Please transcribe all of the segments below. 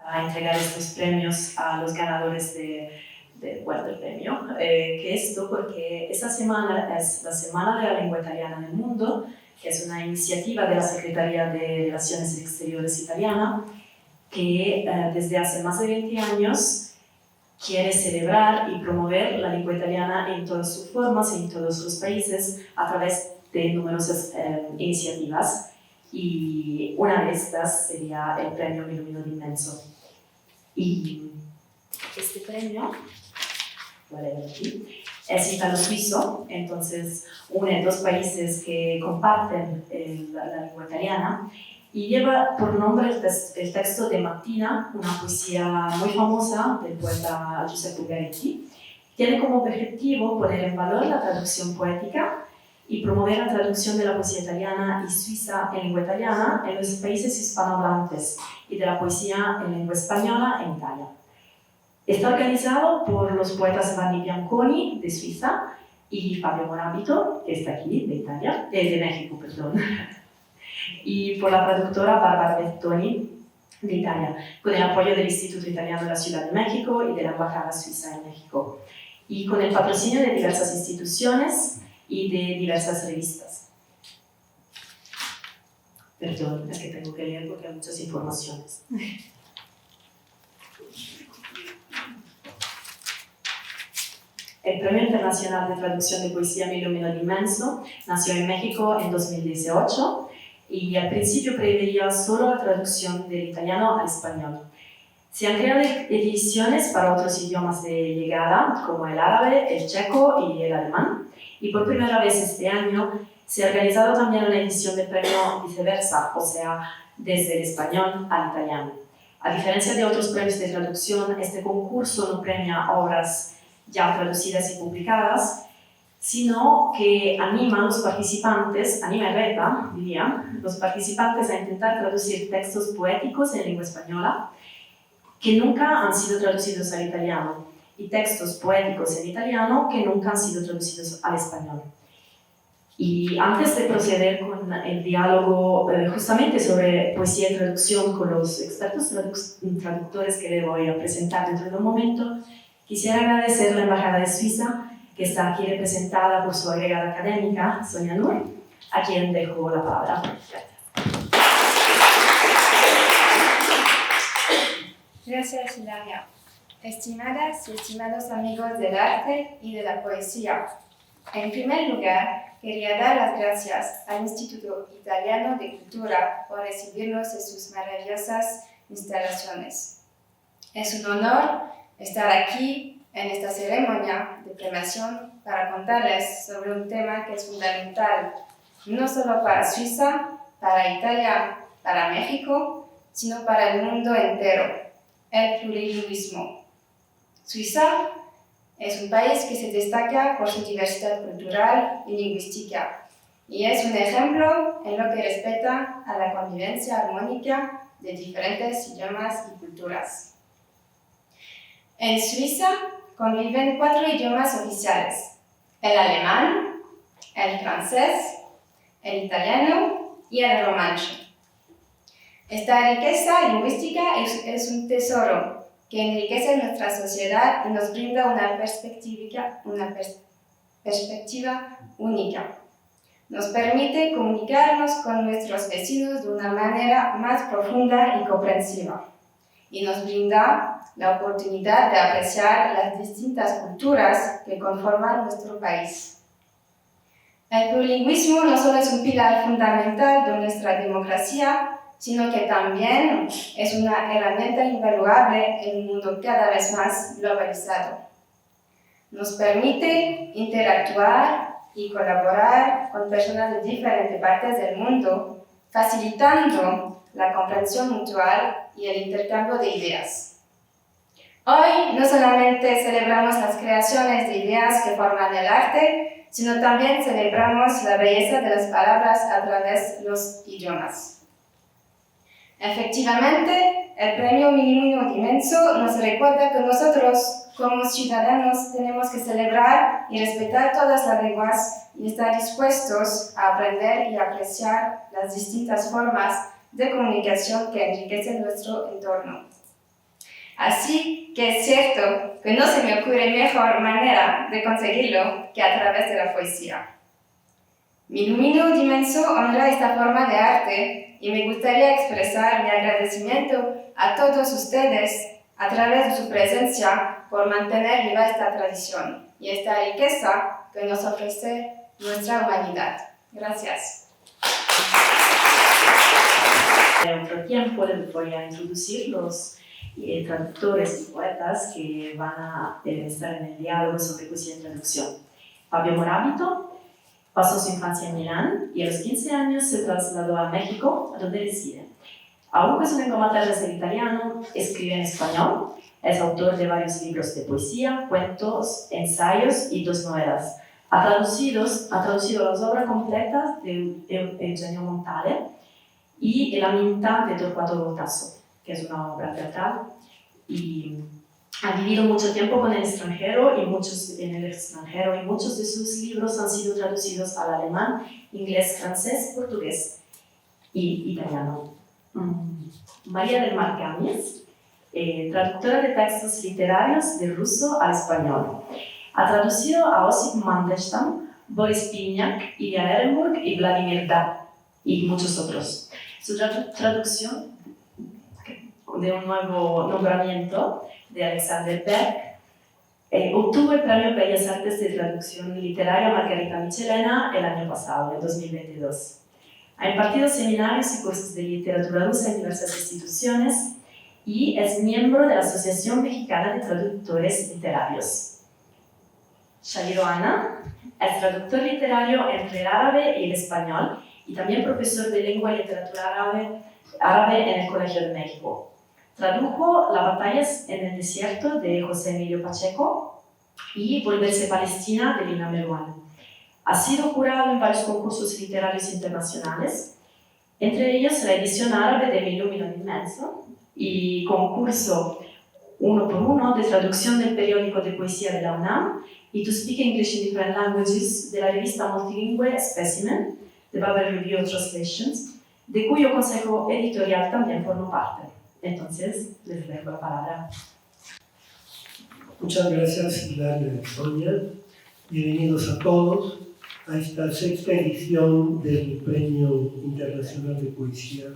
a entregar estos premios a los ganadores del premio. Que esto porque esta semana es la Semana de la Lengua Italiana en el Mundo, que es una iniciativa de la Secretaría de Relaciones Exteriores italiana, que desde hace más de 20 años quiere celebrar y promover la lengua italiana en todas sus formas y en todos los países a través de numerosas iniciativas. Y una de estas sería el premio Mi Lumino d'Immenso. Y este premio, es italo-suizo, entonces une dos países que comparten la lengua italiana, y lleva por nombre el texto de Mattina, una poesía muy famosa del poeta Giuseppe Ungaretti. Tiene como objetivo poner en valor la traducción poética y promover la traducción de la poesía italiana y suiza en lengua italiana en los países hispanohablantes y de la poesía en lengua española en Italia. Está organizado por los poetas Vanni Bianconi, de Suiza, y Fabio Morabito, que está aquí, de México, perdón. Y por la traductora Barbara Bettoni, de Italia, con el apoyo del Instituto Italiano de la Ciudad de México y de la Embajada Suiza en México, y con el patrocinio de diversas instituciones y de diversas revistas. Perdón, es que tengo que leer porque hay muchas informaciones. El Premio Internacional de Traducción de Poesía Mi Lumino d'Immenso nació en México en 2018 y al principio preveía solo la traducción del italiano al español. Se han creado ediciones para otros idiomas de llegada, como el árabe, el checo y el alemán, y por primera vez este año se ha organizado también una edición del premio viceversa, o sea, desde el español al italiano. A diferencia de otros premios de traducción, este concurso no premia obras ya traducidas y publicadas, sino que anima a los participantes, anima y reta, diría, los participantes a intentar traducir textos poéticos en lengua española que nunca han sido traducidos al italiano y textos poéticos en italiano que nunca han sido traducidos al español. Y antes de proceder con el diálogo justamente sobre poesía y traducción con los expertos traductores que le voy a presentar dentro de un momento, quisiera agradecer a la Embajada de Suiza, que está aquí representada por su agregada académica, Sonia Nur, a quien dejo la palabra. Gracias, Hilaria. Estimadas y estimados amigos del arte y de la poesía, en primer lugar, quería dar las gracias al Instituto Italiano de Cultura por recibirnos en sus maravillosas instalaciones. Es un honor estar aquí en esta ceremonia de premiación para contarles sobre un tema que es fundamental, no solo para Suiza, para Italia, para México, sino para el mundo entero, el plurilingüismo. Suiza es un país que se destaca por su diversidad cultural y lingüística, y es un ejemplo en lo que respecta a la convivencia armónica de diferentes idiomas y culturas. En Suiza conviven 4 idiomas oficiales: el alemán, el francés, el italiano y el romanche. Esta riqueza lingüística es un tesoro que enriquece nuestra sociedad y nos brinda una perspectiva única. Nos permite comunicarnos con nuestros vecinos de una manera más profunda y comprensiva, y nos brinda la oportunidad de apreciar las distintas culturas que conforman nuestro país. El plurilingüismo no solo es un pilar fundamental de nuestra democracia, sino que también es una herramienta invaluable en un mundo cada vez más globalizado. Nos permite interactuar y colaborar con personas de diferentes partes del mundo, facilitando la comprensión mutual y el intercambio de ideas. Hoy no solamente celebramos las creaciones de ideas que forman el arte, sino también celebramos la belleza de las palabras a través de los idiomas. Efectivamente, el Premio Mi Lumino d'Immenso nos recuerda que nosotros, como ciudadanos, tenemos que celebrar y respetar todas las lenguas y estar dispuestos a aprender y apreciar las distintas formas de comunicación que enriquecen nuestro entorno. Así que es cierto que no se me ocurre mejor manera de conseguirlo que a través de la poesía. Mi Lumino Dimenso honra esta forma de arte y me gustaría expresar mi agradecimiento a todos ustedes a través de su presencia por mantener viva esta tradición y esta riqueza que nos ofrece nuestra humanidad. Gracias. En otro tiempo les voy a introducir los traductores y poetas que van a estar en el diálogo sobre poesía y traducción. Fabio Morábito pasó su infancia en Milán y a los 15 años se trasladó a México, donde reside. Aunque su lengua materna es el italiano, escribe en español. Es autor de varios libros de poesía, cuentos, ensayos y 2 novelas. Ha traducido las obras completas de Eugenio Montale y La Minta de Torquato Tasso, que es una obra teatral. Y ha vivido mucho tiempo en el extranjero y muchos de sus libros han sido traducidos al alemán, inglés, francés, portugués y italiano. María del Mar Gámez, traductora de textos literarios de ruso al español. Ha traducido a Osip Mandelstam, Boris Piñak, Ilya Ehrenburg y Vladimir Da, y muchos otros. Su traducción de un nuevo nombramiento de Alexander Berg obtuvo el Premio Bellas Artes de Traducción Literaria Margarita Michelena el año pasado, en 2022. Ha impartido seminarios y cursos de literatura rusa en diversas instituciones y es miembro de la Asociación Mexicana de Traductores Literarios. Shahiro Ana es traductor literario entre el árabe y el español y también profesor de lengua y literatura árabe en el Colegio de México. Tradujo Las batallas en el desierto de José Emilio Pacheco y Volverse Palestina de Lina Meruane. Ha sido jurado en varios concursos literarios internacionales, entre ellos la edición árabe de Mi Lumino Dimenso y concurso 1x1 de traducción del periódico de poesía de la UNAM y To Speak English in Different Languages de la revista multilingüe Specimen, de Babel Review Translations, de cuyo consejo editorial también formo parte. Entonces, les dejo la palabra. Muchas gracias, Hilaria y Sonia. Bienvenidos a todos a esta 6ª edición del Premio Internacional de Poesía,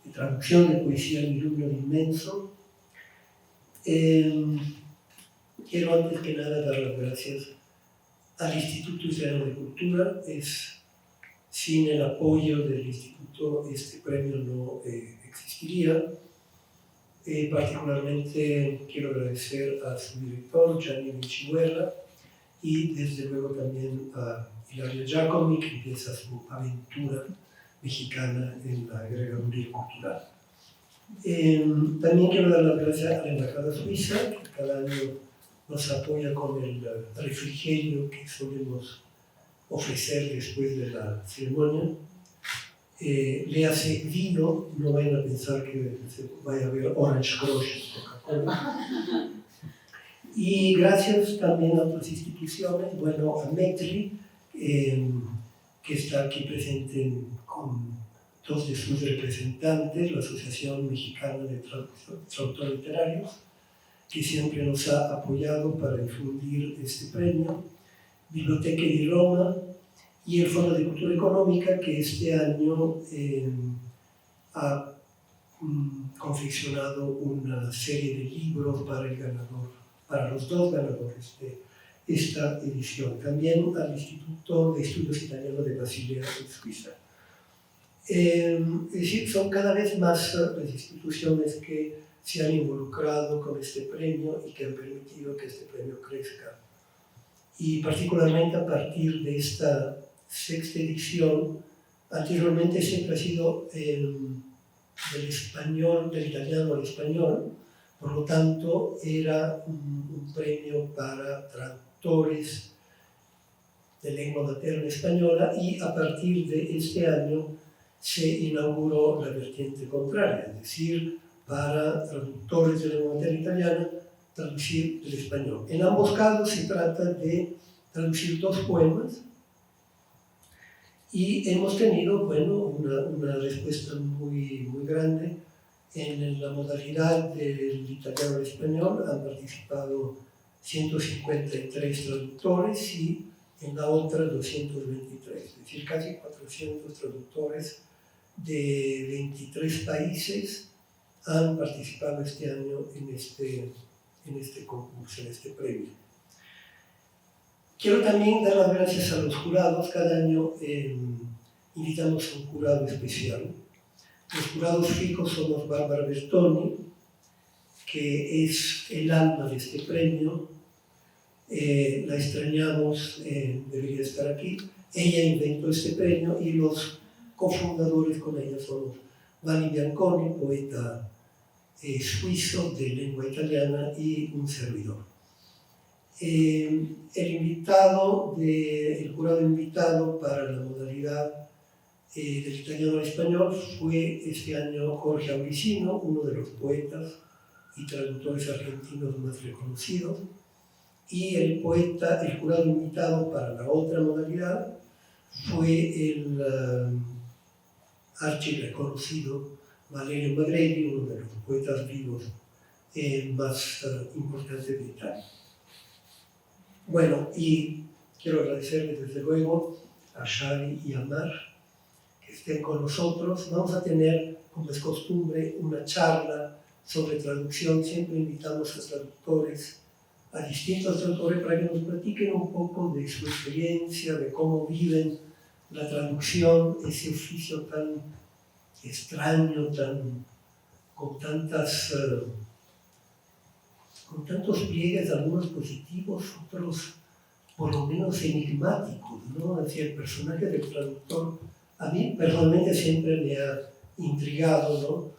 de Traducción de Poesía Mi Lumino Dimenso. Quiero antes que nada dar las gracias al Instituto Israelino de Cultura. Sin el apoyo del Instituto este premio no existiría. Particularmente quiero agradecer a su director, Gianni Michihuela, y desde luego también a Hilaria Giacomi, que empieza su aventura mexicana en la agregaduría cultural. También quiero dar las gracias a la Embajada Suiza, que cada año nos apoya con el refrigerio que solemos ofrecer después de la ceremonia. Le hace vino, no vayan a pensar que vaya a haber Orange Crush, Coca-Cola. Y gracias también a otras instituciones, bueno, a METRI, que está aquí presente con 2 de sus representantes, la Asociación Mexicana de Traductores Literarios, que siempre nos ha apoyado para difundir este premio, Biblioteca di Roma y el Fondo de Cultura Económica, que este año ha confeccionado una serie de libros para el ganador, para los 2 ganadores de esta edición. También al Instituto de Estudios Italianos de Basilea, en Suiza. Es decir, son cada vez más las instituciones que se han involucrado con este premio y que han permitido que este premio crezca. Y particularmente a partir de esta 6ª edición, anteriormente siempre ha sido del italiano al español, por lo tanto era un premio para traductores de lengua materna española, y a partir de este año se inauguró la vertiente contraria, es decir, para traductores de lengua materna italiana, traducir el español. En ambos casos se trata de traducir 2 poemas y hemos tenido, bueno, una respuesta muy grande En la modalidad del italiano al español han participado 153 traductores y en la otra 223, es decir, casi 400 traductores de 23 países han participado este año en este concurso, en este premio. Quiero también dar las gracias a los jurados. Cada año invitamos a un jurado especial. Los jurados fijos somos Bárbara Bertoni, que es el alma de este premio. La extrañamos, debería estar aquí. Ella inventó este premio y los cofundadores con ella son Vanni Bianconi, poeta suizo de lengua italiana, y un servidor. El jurado invitado para la modalidad del italiano al español fue este año Jorge Auricino, uno de los poetas y traductores argentinos más reconocidos, y el jurado invitado para la otra modalidad fue el archirreconocido Valerio Magrelli, uno de los poetas vivos más importantes de Italia. Bueno, y quiero agradecerles desde luego a Xavi y a Mar que estén con nosotros. Vamos a tener, como es costumbre, una charla sobre traducción. Siempre invitamos a traductores, a distintos traductores, para que nos platiquen un poco de su experiencia, de cómo viven la traducción, ese oficio tan extraño, con tantos pliegues, algunos positivos, otros por lo menos enigmáticos, ¿no? Es decir, el personaje del traductor a mí personalmente siempre me ha intrigado,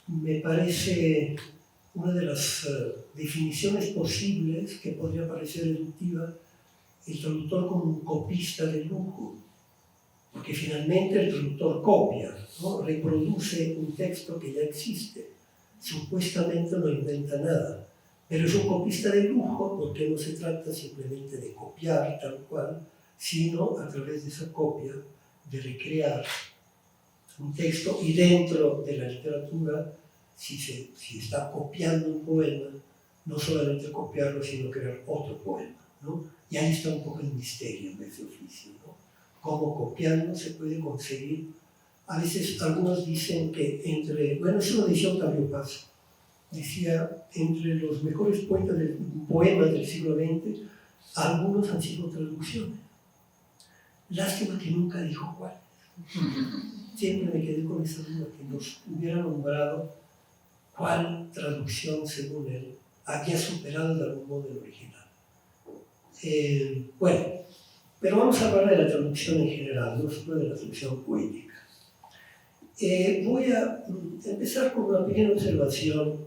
¿no? Me parece una de las definiciones posibles que podría parecer deductiva, el traductor como un copista de lujo, porque finalmente el traductor copia, ¿no? Reproduce un texto que ya existe, supuestamente no inventa nada, pero es un copista de lujo porque no se trata simplemente de copiar tal cual, sino a través de esa copia de recrear un texto, y dentro de la literatura, si está copiando un poema, no solamente copiarlo, sino crear otro poema, ¿no? Y ahí está un poco el misterio de ese oficio, ¿no? Cómo copiando se puede conseguir. A veces algunos dicen que eso lo decía Octavio Paz, decía, entre los mejores poemas del siglo XX, algunos han sido traducciones. Lástima que nunca dijo cuál. Siempre me quedé con esa duda, que nos hubiera nombrado cuál traducción, según él, había superado de algún modo el original. Bueno, pero vamos a hablar de la traducción en general, no solo de la traducción poética. Voy a empezar con una pequeña observación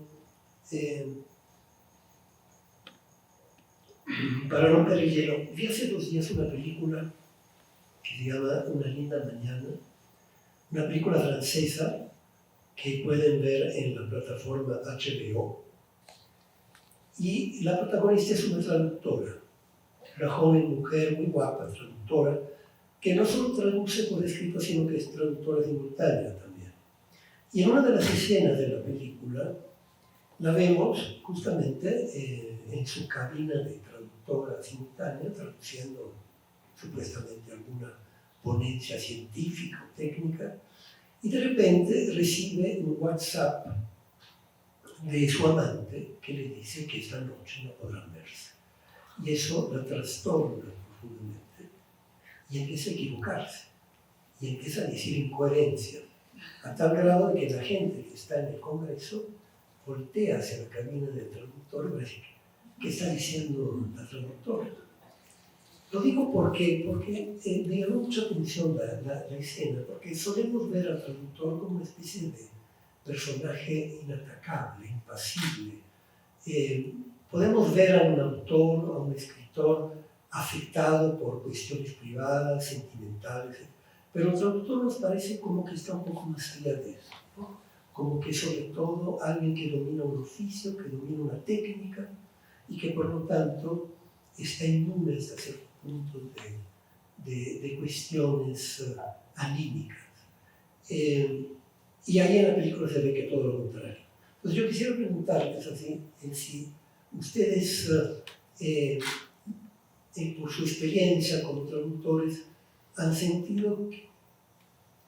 para romper el hielo. Vi hace 2 días una película que se llama Una linda mañana, una película francesa que pueden ver en la plataforma HBO. Y la protagonista es una traductora, una joven mujer muy guapa, traductora, que no solo traduce por escrito, sino que es traductora simultánea también. Y en una de las escenas de la película la vemos justamente en su cabina de traductora simultánea, traduciendo supuestamente alguna ponencia científica o técnica, y de repente recibe un WhatsApp de su amante que le dice que esta noche no podrán verse. Y eso la trastorna profundamente y empieza a equivocarse y empieza a decir incoherencias, a tal grado de que la gente que está en el Congreso voltea hacia la cabina del traductor y dice, ¿qué está diciendo la traductora? Lo digo porque me llamó mucha atención la escena, porque solemos ver al traductor como una especie de personaje inatacable, impasible. Podemos ver a un autor, a un escritor afectado por cuestiones privadas, sentimentales, pero el traductor nos parece como que está un poco más allá de eso, ¿no? Como que sobre todo alguien que domina un oficio, que domina una técnica y que por lo tanto está inmune hasta cierto punto de cuestiones anímicas. y ahí en la película se ve que todo lo contrario. Entonces yo quisiera preguntarles así, en si ustedes, por su experiencia como traductores, han sentido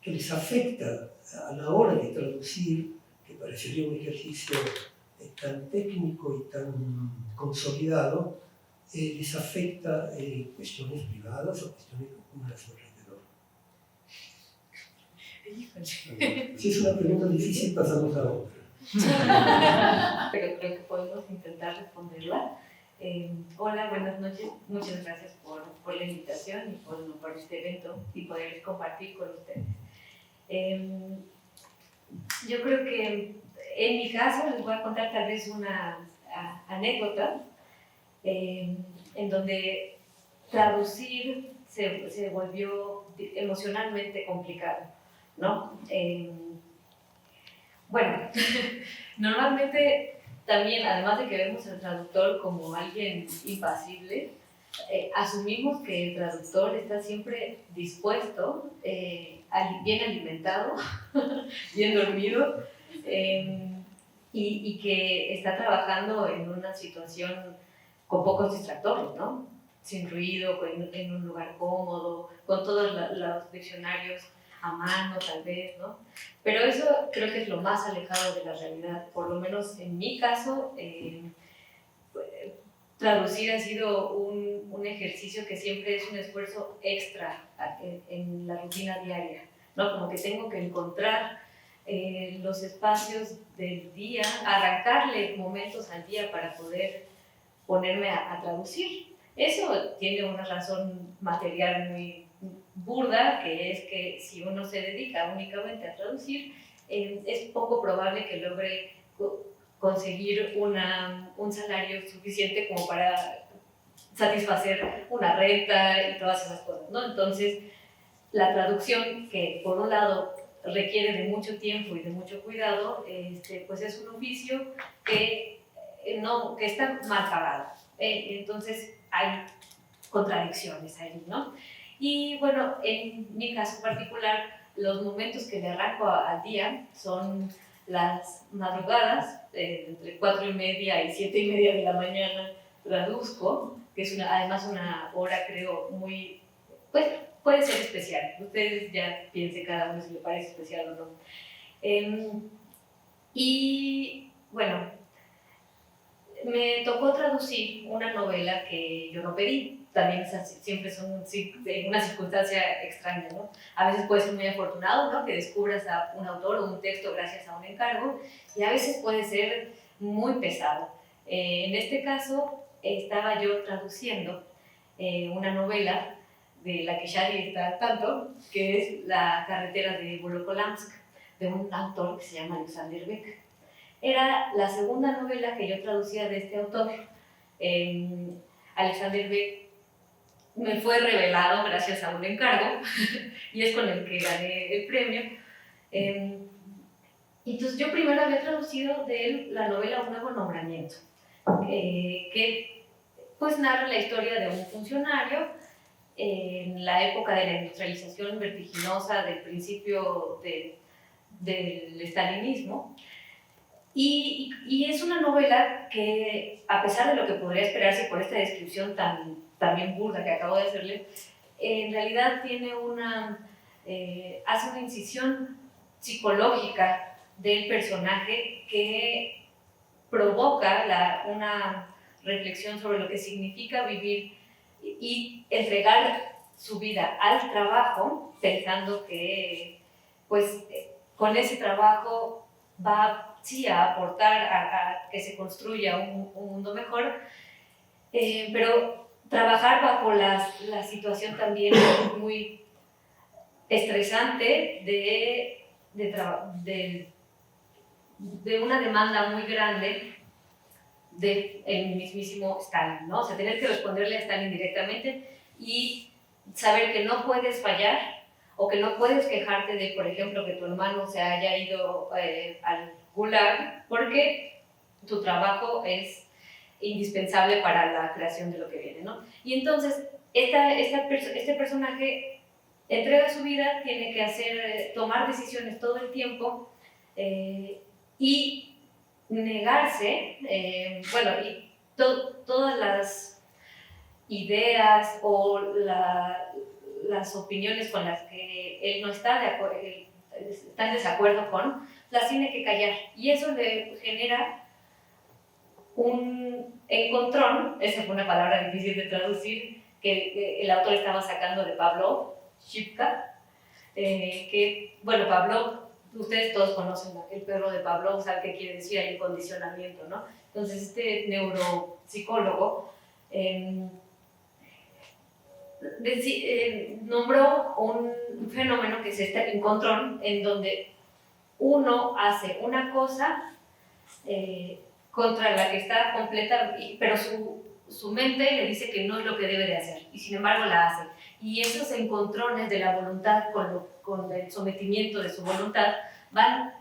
que les afecta a la hora de traducir, que parecería un ejercicio tan técnico y tan consolidado, les afecta cuestiones privadas o cuestiones que ocurren a su alrededor. Si es una pregunta difícil, pasamos a otra. Pero creo que podemos intentar responderla. Hola, buenas noches. Muchas gracias por la invitación y por este evento y poder compartir con ustedes. Yo creo que en mi caso les voy a contar tal vez una anécdota en donde traducir se volvió emocionalmente complicado, ¿no? Bueno, normalmente también, además de que vemos al traductor como alguien impasible, asumimos que el traductor está siempre dispuesto, bien alimentado, bien dormido, y que está trabajando en una situación con pocos distractores, ¿no? Sin ruido, en un lugar cómodo, con todos los diccionarios a mano tal vez, ¿no? Pero eso creo que es lo más alejado de la realidad. Por lo menos en mi caso, traducir ha sido un ejercicio que siempre es un esfuerzo extra en la rutina diaria, ¿no? Como que tengo que encontrar los espacios del día, arrancarle momentos al día para poder ponerme a traducir. Eso tiene una razón material muy burda, que es que si uno se dedica únicamente a traducir, es poco probable que logre conseguir un salario suficiente como para satisfacer una renta y todas esas cosas, ¿no? Entonces, la traducción, que por un lado requiere de mucho tiempo y de mucho cuidado, pues es un oficio que está mal pagado. Entonces, hay contradicciones ahí, ¿no? Y bueno, en mi caso particular, los momentos que le arranco al día son las madrugadas, entre 4:30 y 7:30 de la mañana traduzco, que es además una hora, creo, muy, pues puede ser especial. Ustedes ya piensen cada uno si le parece especial o no. Y bueno, me tocó traducir una novela que yo no pedí. También siempre son una circunstancia extraña, ¿no? A veces puede ser muy afortunado, ¿no? Que descubras a un autor o un texto gracias a un encargo, y a veces puede ser muy pesado. En este caso, estaba yo traduciendo una novela de la que Shadi está al tanto, que es La carretera de Volokolamsk, de un autor que se llama Alexander Beck. Era la segunda novela que yo traducía de este autor. Alexander Beck me fue revelado gracias a un encargo y es con el que gané el premio. Entonces yo primero había traducido de él la novela Un nuevo nombramiento, que pues narra la historia de un funcionario en la época de la industrialización vertiginosa del principio del estalinismo. Y es una novela que, a pesar de lo que podría esperarse por esta descripción también burda que acabo de hacerle, en realidad tiene hace una incisión psicológica del personaje que provoca una reflexión sobre lo que significa vivir y entregar su vida al trabajo, pensando que pues, con ese trabajo va sí a aportar a que se construya un mundo mejor, pero trabajar bajo la situación también muy estresante de una demanda muy grande del mismísimo Stalin, ¿no? O sea, tener que responderle a Stalin directamente y saber que no puedes fallar o que no puedes quejarte de, por ejemplo, que tu hermano se haya ido al Gulag porque tu trabajo es indispensable para la creación de lo que viene, ¿no? Y entonces, este personaje entrega su vida, tiene que tomar decisiones todo el tiempo y negarse, y todas las ideas o las opiniones con las que él no está está en desacuerdo con, las tiene que callar. Y eso le genera un encontrón, esa fue una palabra difícil de traducir, que el autor estaba sacando de Pavlov, Shipka, Pavlov, ustedes todos conocen el perro de Pavlov, saben qué quiere decir, hay un condicionamiento, ¿no? Entonces este neuropsicólogo nombró un fenómeno que es este encontrón, en donde uno hace una cosa contra la que está completa, pero su mente le dice que no es lo que debe de hacer, y sin embargo la hace. Y esos encontrones de la voluntad con el sometimiento de su voluntad van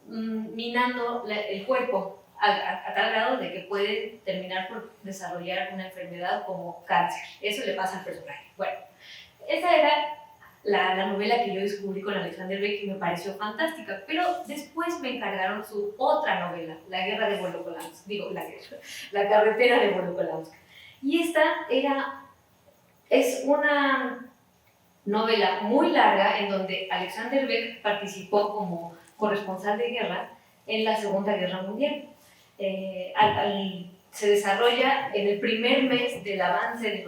minando el cuerpo a tal grado de que puede terminar por desarrollar una enfermedad como cáncer. Eso le pasa al personaje. Bueno, esa era la novela que yo descubrí con Alexander Beck y me pareció fantástica, pero después me encargaron su otra novela, La guerra de Volokolask, La carretera de Volokolask. Y esta es una novela muy larga en donde Alexander Beck participó como corresponsal de guerra en la Segunda Guerra Mundial. Se desarrolla en el primer mes del avance del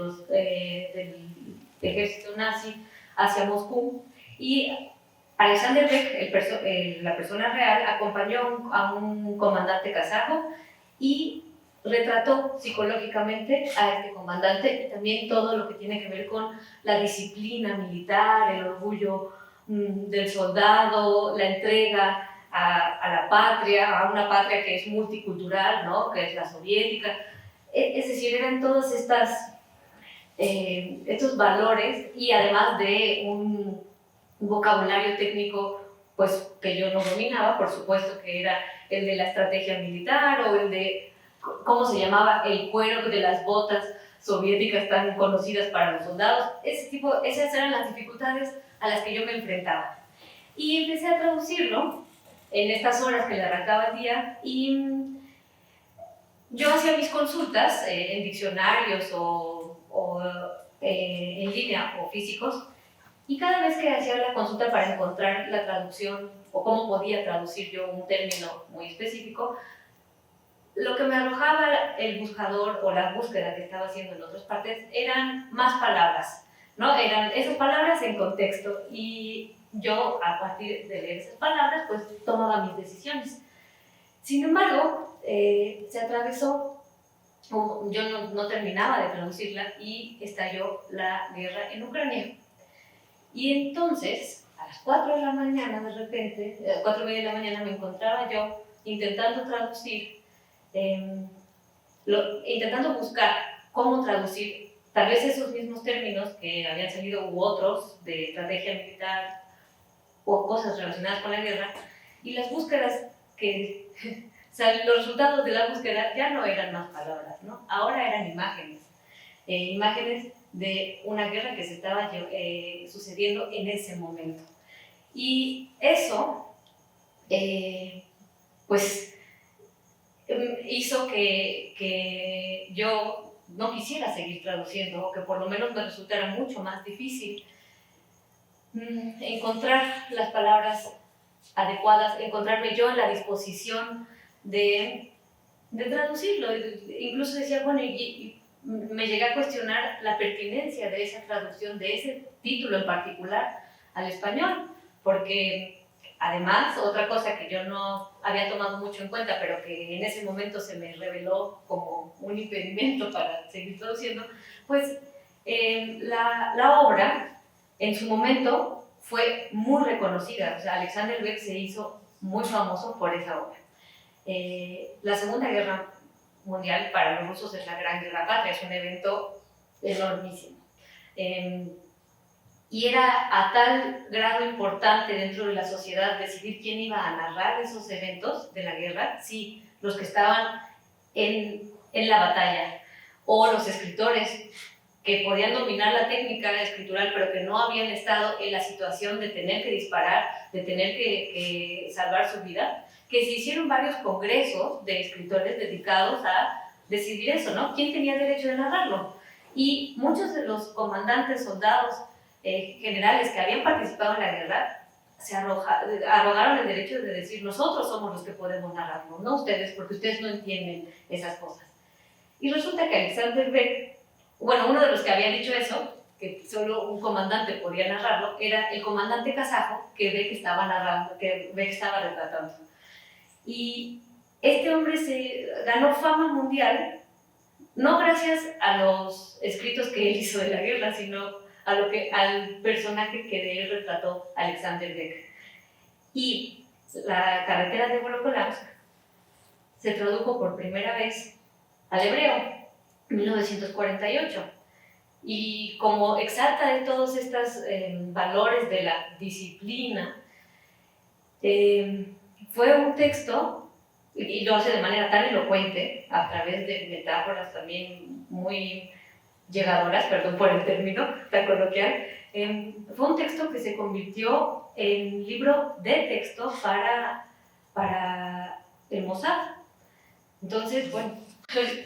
ejército nazi hacia Moscú, y Alexander Beck, la persona real, acompañó a un comandante kazajo y retrató psicológicamente a este comandante, y también todo lo que tiene que ver con la disciplina militar, el orgullo del soldado, la entrega a la patria, a una patria que es multicultural, ¿no? Que es la soviética. Es decir, eran todos estos valores, y además de un vocabulario técnico pues, que yo no dominaba, por supuesto, que era el de la estrategia militar o el de cómo se llamaba el cuero de las botas soviéticas tan conocidas para los soldados. Esas eran las dificultades a las que yo me enfrentaba. Y empecé a traducirlo en estas horas que le arrancaba el día, y yo hacía mis consultas en diccionarios o en línea o físicos, y cada vez que hacía la consulta para encontrar la traducción o cómo podía traducir yo un término muy específico, lo que me arrojaba el buscador o la búsqueda que estaba haciendo en otras partes eran más palabras, ¿no? Eran esas palabras en contexto, y yo, a partir de leer esas palabras, pues tomaba mis decisiones. Sin embargo, se atravesó, yo no terminaba de traducirla, y estalló la guerra en Ucrania. Y entonces, a las 4 de la mañana, de repente, 4:30 de la mañana, me encontraba yo intentando traducir, intentando buscar cómo traducir tal vez esos mismos términos que habían salido, u otros de estrategia militar o cosas relacionadas con la guerra, y las búsquedas los resultados de la búsqueda ya no eran más palabras, ¿no? Ahora eran imágenes de una guerra que se estaba sucediendo en ese momento. Y eso, hizo que yo no quisiera seguir traduciendo, o que por lo menos me resultara mucho más difícil encontrar las palabras adecuadas, encontrarme yo en la disposición de traducirlo. Incluso decía, bueno, y me llegué a cuestionar la pertinencia de esa traducción, de ese título en particular al español, porque además, otra cosa que yo no había tomado mucho en cuenta, pero que en ese momento se me reveló como un impedimento para seguir traduciendo, pues la obra en su momento fue muy reconocida. O sea, Alexander Beck se hizo muy famoso por esa obra. La Segunda Guerra Mundial para los rusos es la Gran Guerra Patria, es un evento enormísimo. Y era a tal grado importante dentro de la sociedad decidir quién iba a narrar esos eventos de la guerra, si los que estaban en la batalla o los escritores que podían dominar la técnica escritural, pero que no habían estado en la situación de tener que disparar, de tener que salvar su vida, que se hicieron varios congresos de escritores dedicados a decidir eso, ¿no? ¿Quién tenía derecho de narrarlo? Y muchos de los comandantes, soldados, generales que habían participado en la guerra, se arrogaron el derecho de decir, nosotros somos los que podemos narrarlo, no ustedes, porque ustedes no entienden esas cosas. Y resulta que Alexander Beck, bueno, uno de los que había dicho eso, que solo un comandante podía narrarlo, era el comandante kazajo que Beck estaba narrando, que Beck estaba retratando. Y este hombre se ganó fama mundial, no gracias a los escritos que él hizo de la guerra, sino al personaje que de él retrató Alexander Beck. Y La carretera de Volokólamsk se tradujo por primera vez al hebreo en 1948. Y como exalta de todos estos valores de la disciplina, fue un texto, y lo hace de manera tan elocuente, a través de metáforas también muy llegadoras, perdón por el término tan coloquial, fue un texto que se convirtió en libro de texto para el Mossad. Entonces, bueno.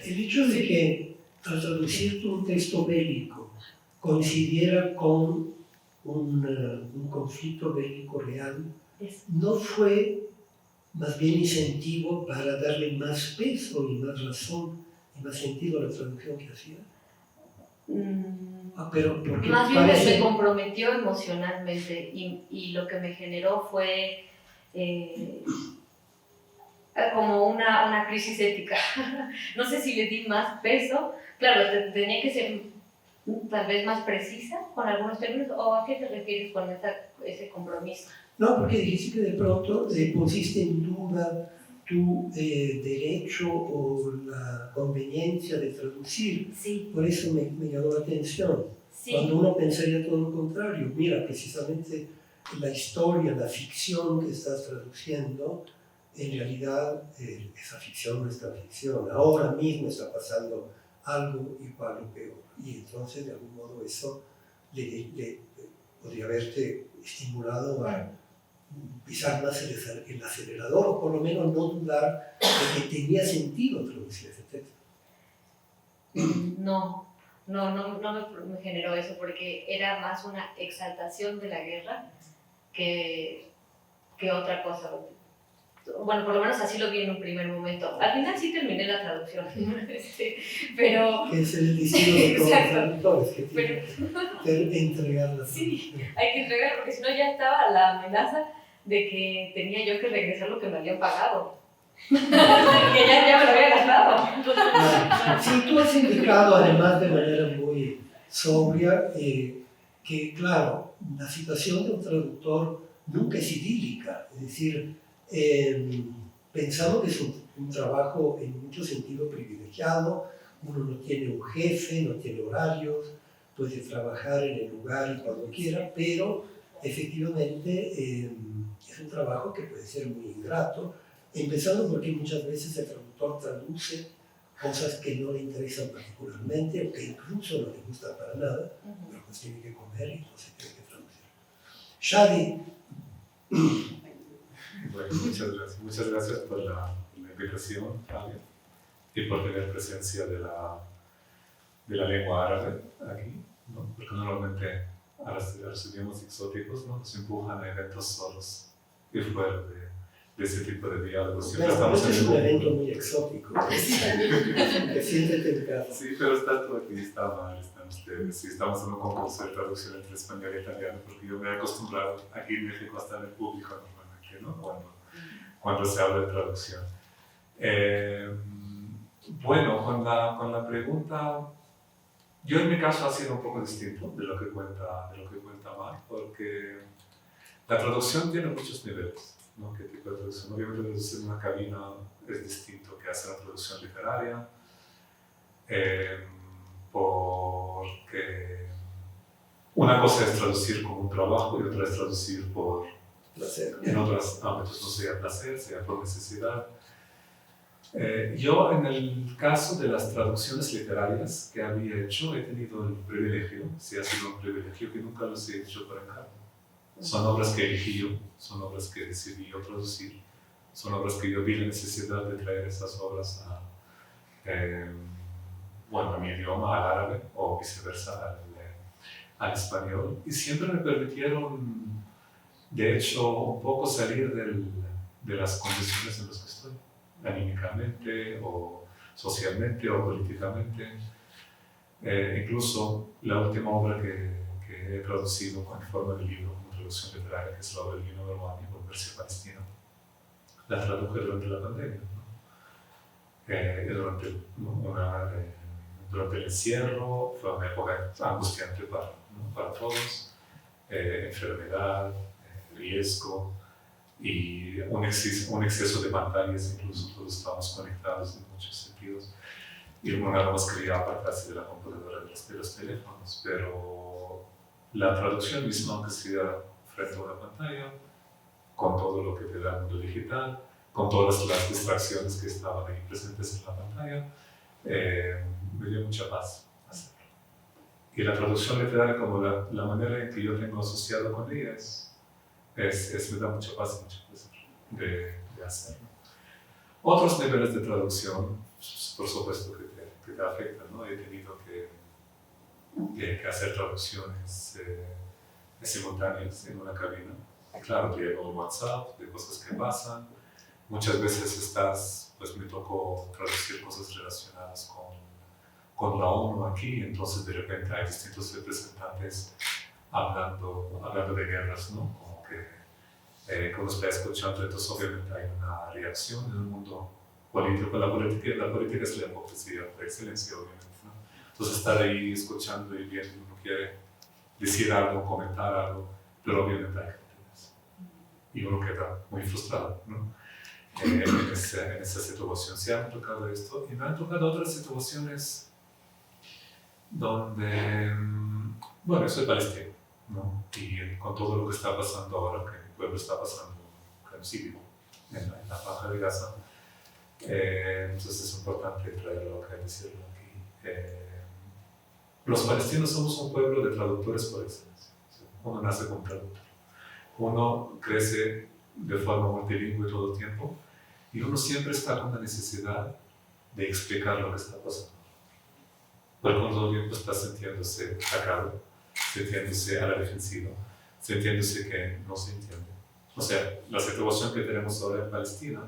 El hecho de que al traducir un texto bélico coincidiera con un conflicto bélico real, no fue más bien incentivo para darle más peso y más razón y más sentido a la traducción que hacía. Pero porque más bien me comprometió emocionalmente y lo que me generó fue como una crisis ética. No sé si le di más peso. Claro, tenía que ser tal vez más precisa con algunos términos, o ¿a qué te refieres con ese compromiso? No, porque dijiste que de pronto pusiste en duda tu derecho o la conveniencia de traducir. Sí. Por eso me llamó la atención. Sí. Cuando uno pensaría todo lo contrario. Mira, precisamente la historia, la ficción que estás traduciendo, en realidad esa ficción no es tan ficción. Ahora mismo está pasando algo igual o peor. Y entonces, de algún modo, eso le podría haberte estimulado a pisar más el acelerador, o por lo menos no dudar de que tenía sentido traducir ese texto. No me generó eso, porque era más una exaltación de la guerra que otra cosa. Bueno, por lo menos así lo vi en un primer momento. Al final sí terminé la traducción, pero... Que es el destino de todos los traductores, que tienen que entregarla. Sí, hay que entregar, porque si no ya estaba la amenaza de que tenía yo que regresar lo que me habían pagado. Que ya me lo había gastado. Sí, tú has indicado, además de manera muy sobria, que, claro, la situación de un traductor nunca es idílica. Es decir, pensamos que es un trabajo en mucho sentido privilegiado. Uno no tiene un jefe, no tiene horarios, puede trabajar en el lugar y cuando quiera, pero efectivamente es un trabajo que puede ser muy ingrato, empezando porque muchas veces el traductor traduce cosas que no le interesan particularmente o que incluso no le gustan para nada, pero pues tiene que comer y entonces tiene que traducir. Shadi. Bueno, muchas gracias por la invitación, Fabio, y por tener presencia de la lengua árabe aquí, ¿no? Porque normalmente a los idiomas exóticos, ¿no?, nos empujan a eventos solos y fuera de ese tipo de diálogos. Pero este es un evento muy exótico. Siéntete en casa. Sí, pero está tú aquí, está mal, están ustedes. Sí, estamos en un concurso de traducción entre español e italiano, porque yo me he acostumbrado aquí en México a estar en el público normalmente, ¿no?, cuando se habla de traducción. Bueno, con la pregunta, yo en mi caso ha sido un poco distinto de lo que cuenta Mar, porque la traducción tiene muchos niveles, ¿no? ¿Qué tipo de traducción? Obviamente traducir en una cabina es distinto que hacer una traducción literaria, porque una cosa es traducir como un trabajo y otra es traducir por placer. En otros ámbitos no sea placer, sea por necesidad. Yo, en el caso de las traducciones literarias que había hecho, he tenido el privilegio, sí ha sido un privilegio, que nunca los he hecho por encargo. Son obras que elegí yo, son obras que decidí yo producir, son obras que yo vi la necesidad de traer esas obras a mi idioma, al árabe, o viceversa, al español, y siempre me permitieron, de hecho, un poco salir de las condiciones en las que estoy, anímicamente, o socialmente, o políticamente. Incluso la última obra que he traducido en forma de libro, como traducción literaria, que es la obra de Lino Berwani, Volverse Palestina, la traduje durante la pandemia, ¿no? Durante el encierro, fue una época angustiante para todos, enfermedad, riesgo y un exceso de pantallas, incluso todos estábamos conectados en muchos sentidos. Y uno nada más quería apartarse de la computadora, de los teléfonos, pero la traducción misma, aunque sea frente a una pantalla, con todo lo que te da el mundo digital, con todas las distracciones que estaban ahí presentes en la pantalla, me dio mucha paz hacerlo. Y la traducción literaria, como la manera en que yo tengo asociado con ella, me da mucha paz y mucho placer de hacerlo. Otros niveles de traducción, por supuesto, que te afectan, ¿no? He tenido que hacer traducciones simultáneas en una cabina. Y claro, te llega un WhatsApp de cosas que pasan. Muchas veces me tocó traducir cosas relacionadas con la ONU aquí, entonces de repente hay distintos representantes hablando de guerras, ¿no? Como que uno está escuchando, entonces obviamente hay una reacción en el mundo político. La política es la hipocresía por excelencia, obviamente, ¿no? Entonces estar ahí escuchando y viendo, uno quiere decir algo, comentar algo, pero obviamente hay gente y uno queda muy frustrado, ¿no? En esa situación. Se han tocado esto y me han tocado otras situaciones donde, yo soy palestino, ¿no? Y con todo lo que está pasando ahora, que mi pueblo está pasando un genocidio en la franja de Gaza, entonces es importante traerlo acá y decirlo aquí. Los palestinos somos un pueblo de traductores por excelencia. Uno nace como traductor. Uno crece de forma multilingüe todo el tiempo y uno siempre está con la necesidad de explicar lo que está pasando. Porque uno todo el tiempo está sintiéndose atacado, sintiéndose a la defensiva, sintiéndose que no se entiende. O sea, la situación que tenemos ahora en Palestina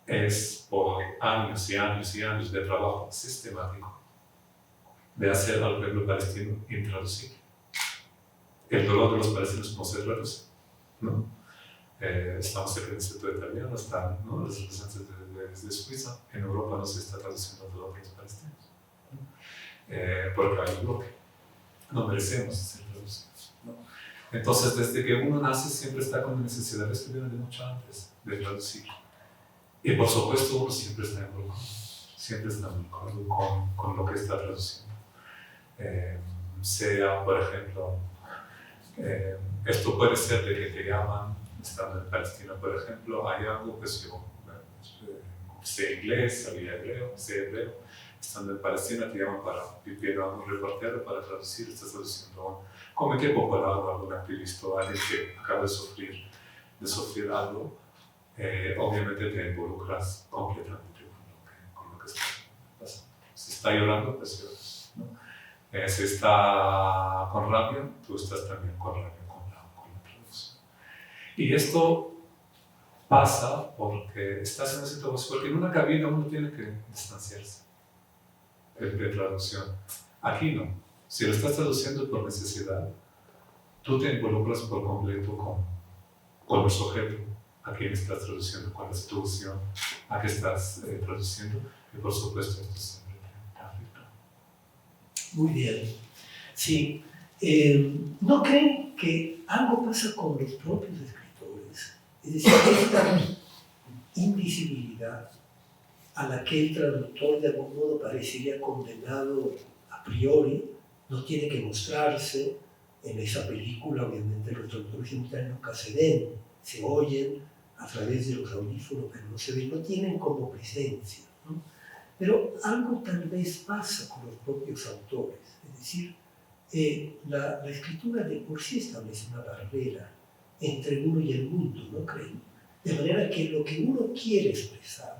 es por años y años y años de trabajo sistemático de hacer al pueblo palestino intraducible. El dolor de los palestinos no se reduce, ¿no? Estamos en el Instituto Italiano, están, ¿no?, los representantes de Suiza. En Europa no se está traduciendo el dolor de los palestinos, ¿no? Porque hay un bloque. No merecemos ser traducidos, ¿no? Entonces, desde que uno nace, siempre está con la necesidad, de esto viene de mucho antes, de traducir. Y por supuesto, uno siempre está involucrado con lo que está traduciendo. Sea, por ejemplo, esto puede ser de que te llaman, estando en Palestina, por ejemplo, hay algo que sé inglés, sabía hebreo, sé hebreo, estando en Palestina te llaman piden a un reportero para traducir, estás traduciendo un comité popular o algún activista o alguien que acaba de sufrir algo, obviamente te involucras completamente con lo que está pasando. Si está llorando, pues lloras, ¿no? Si está con rabia, tú estás también con rabia con la traducción. Y esto pasa porque estás en una situación, porque en una cabina uno tiene que distanciarse de traducción. Aquí no. Si lo estás traduciendo por necesidad, tú te involucras por completo con el sujeto a quien estás traduciendo, con la situación a que estás traduciendo, y por supuesto esto siempre te afecta. Muy bien. Sí. ¿No creen que algo pasa con los propios escritores? Es decir, esta invisibilidad a la que el traductor de algún modo parecería condenado a priori, no tiene que mostrarse. En esa película, obviamente, los traductores simultáneos nunca se ven, se oyen, a través de los audífonos, pero no se ven, no tienen como presencia, ¿no? Pero algo tal vez pasa con los propios autores, es decir, la escritura de por sí establece una barrera entre uno y el mundo, ¿no creen? De manera que lo que uno quiere expresar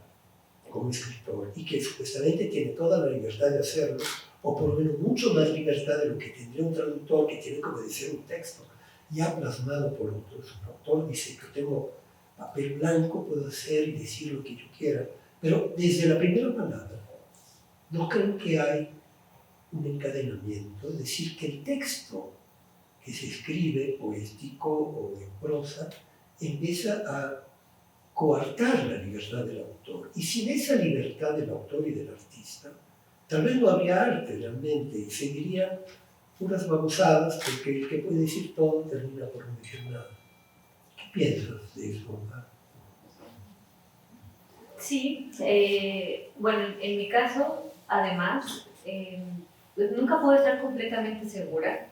como escritor, y que supuestamente tiene toda la libertad de hacerlo, o por lo menos mucho más libertad de lo que tendría un traductor que tiene que obedecer un texto ya plasmado por otros. Un autor dice que tengo papel blanco, puedo hacer y decir lo que yo quiera, pero desde la primera palabra no creo que hay un encadenamiento, es decir, que el texto que se escribe, poético o en prosa, empieza a coartar la libertad del autor. Y sin esa libertad del autor y del artista, tal vez no habría arte realmente y seguirían unas babosadas, porque el que puede decir todo termina por no decir nada. ¿Qué piensas de eso, Omar? Sí, bueno, en mi caso, además, pues nunca puedo estar completamente segura,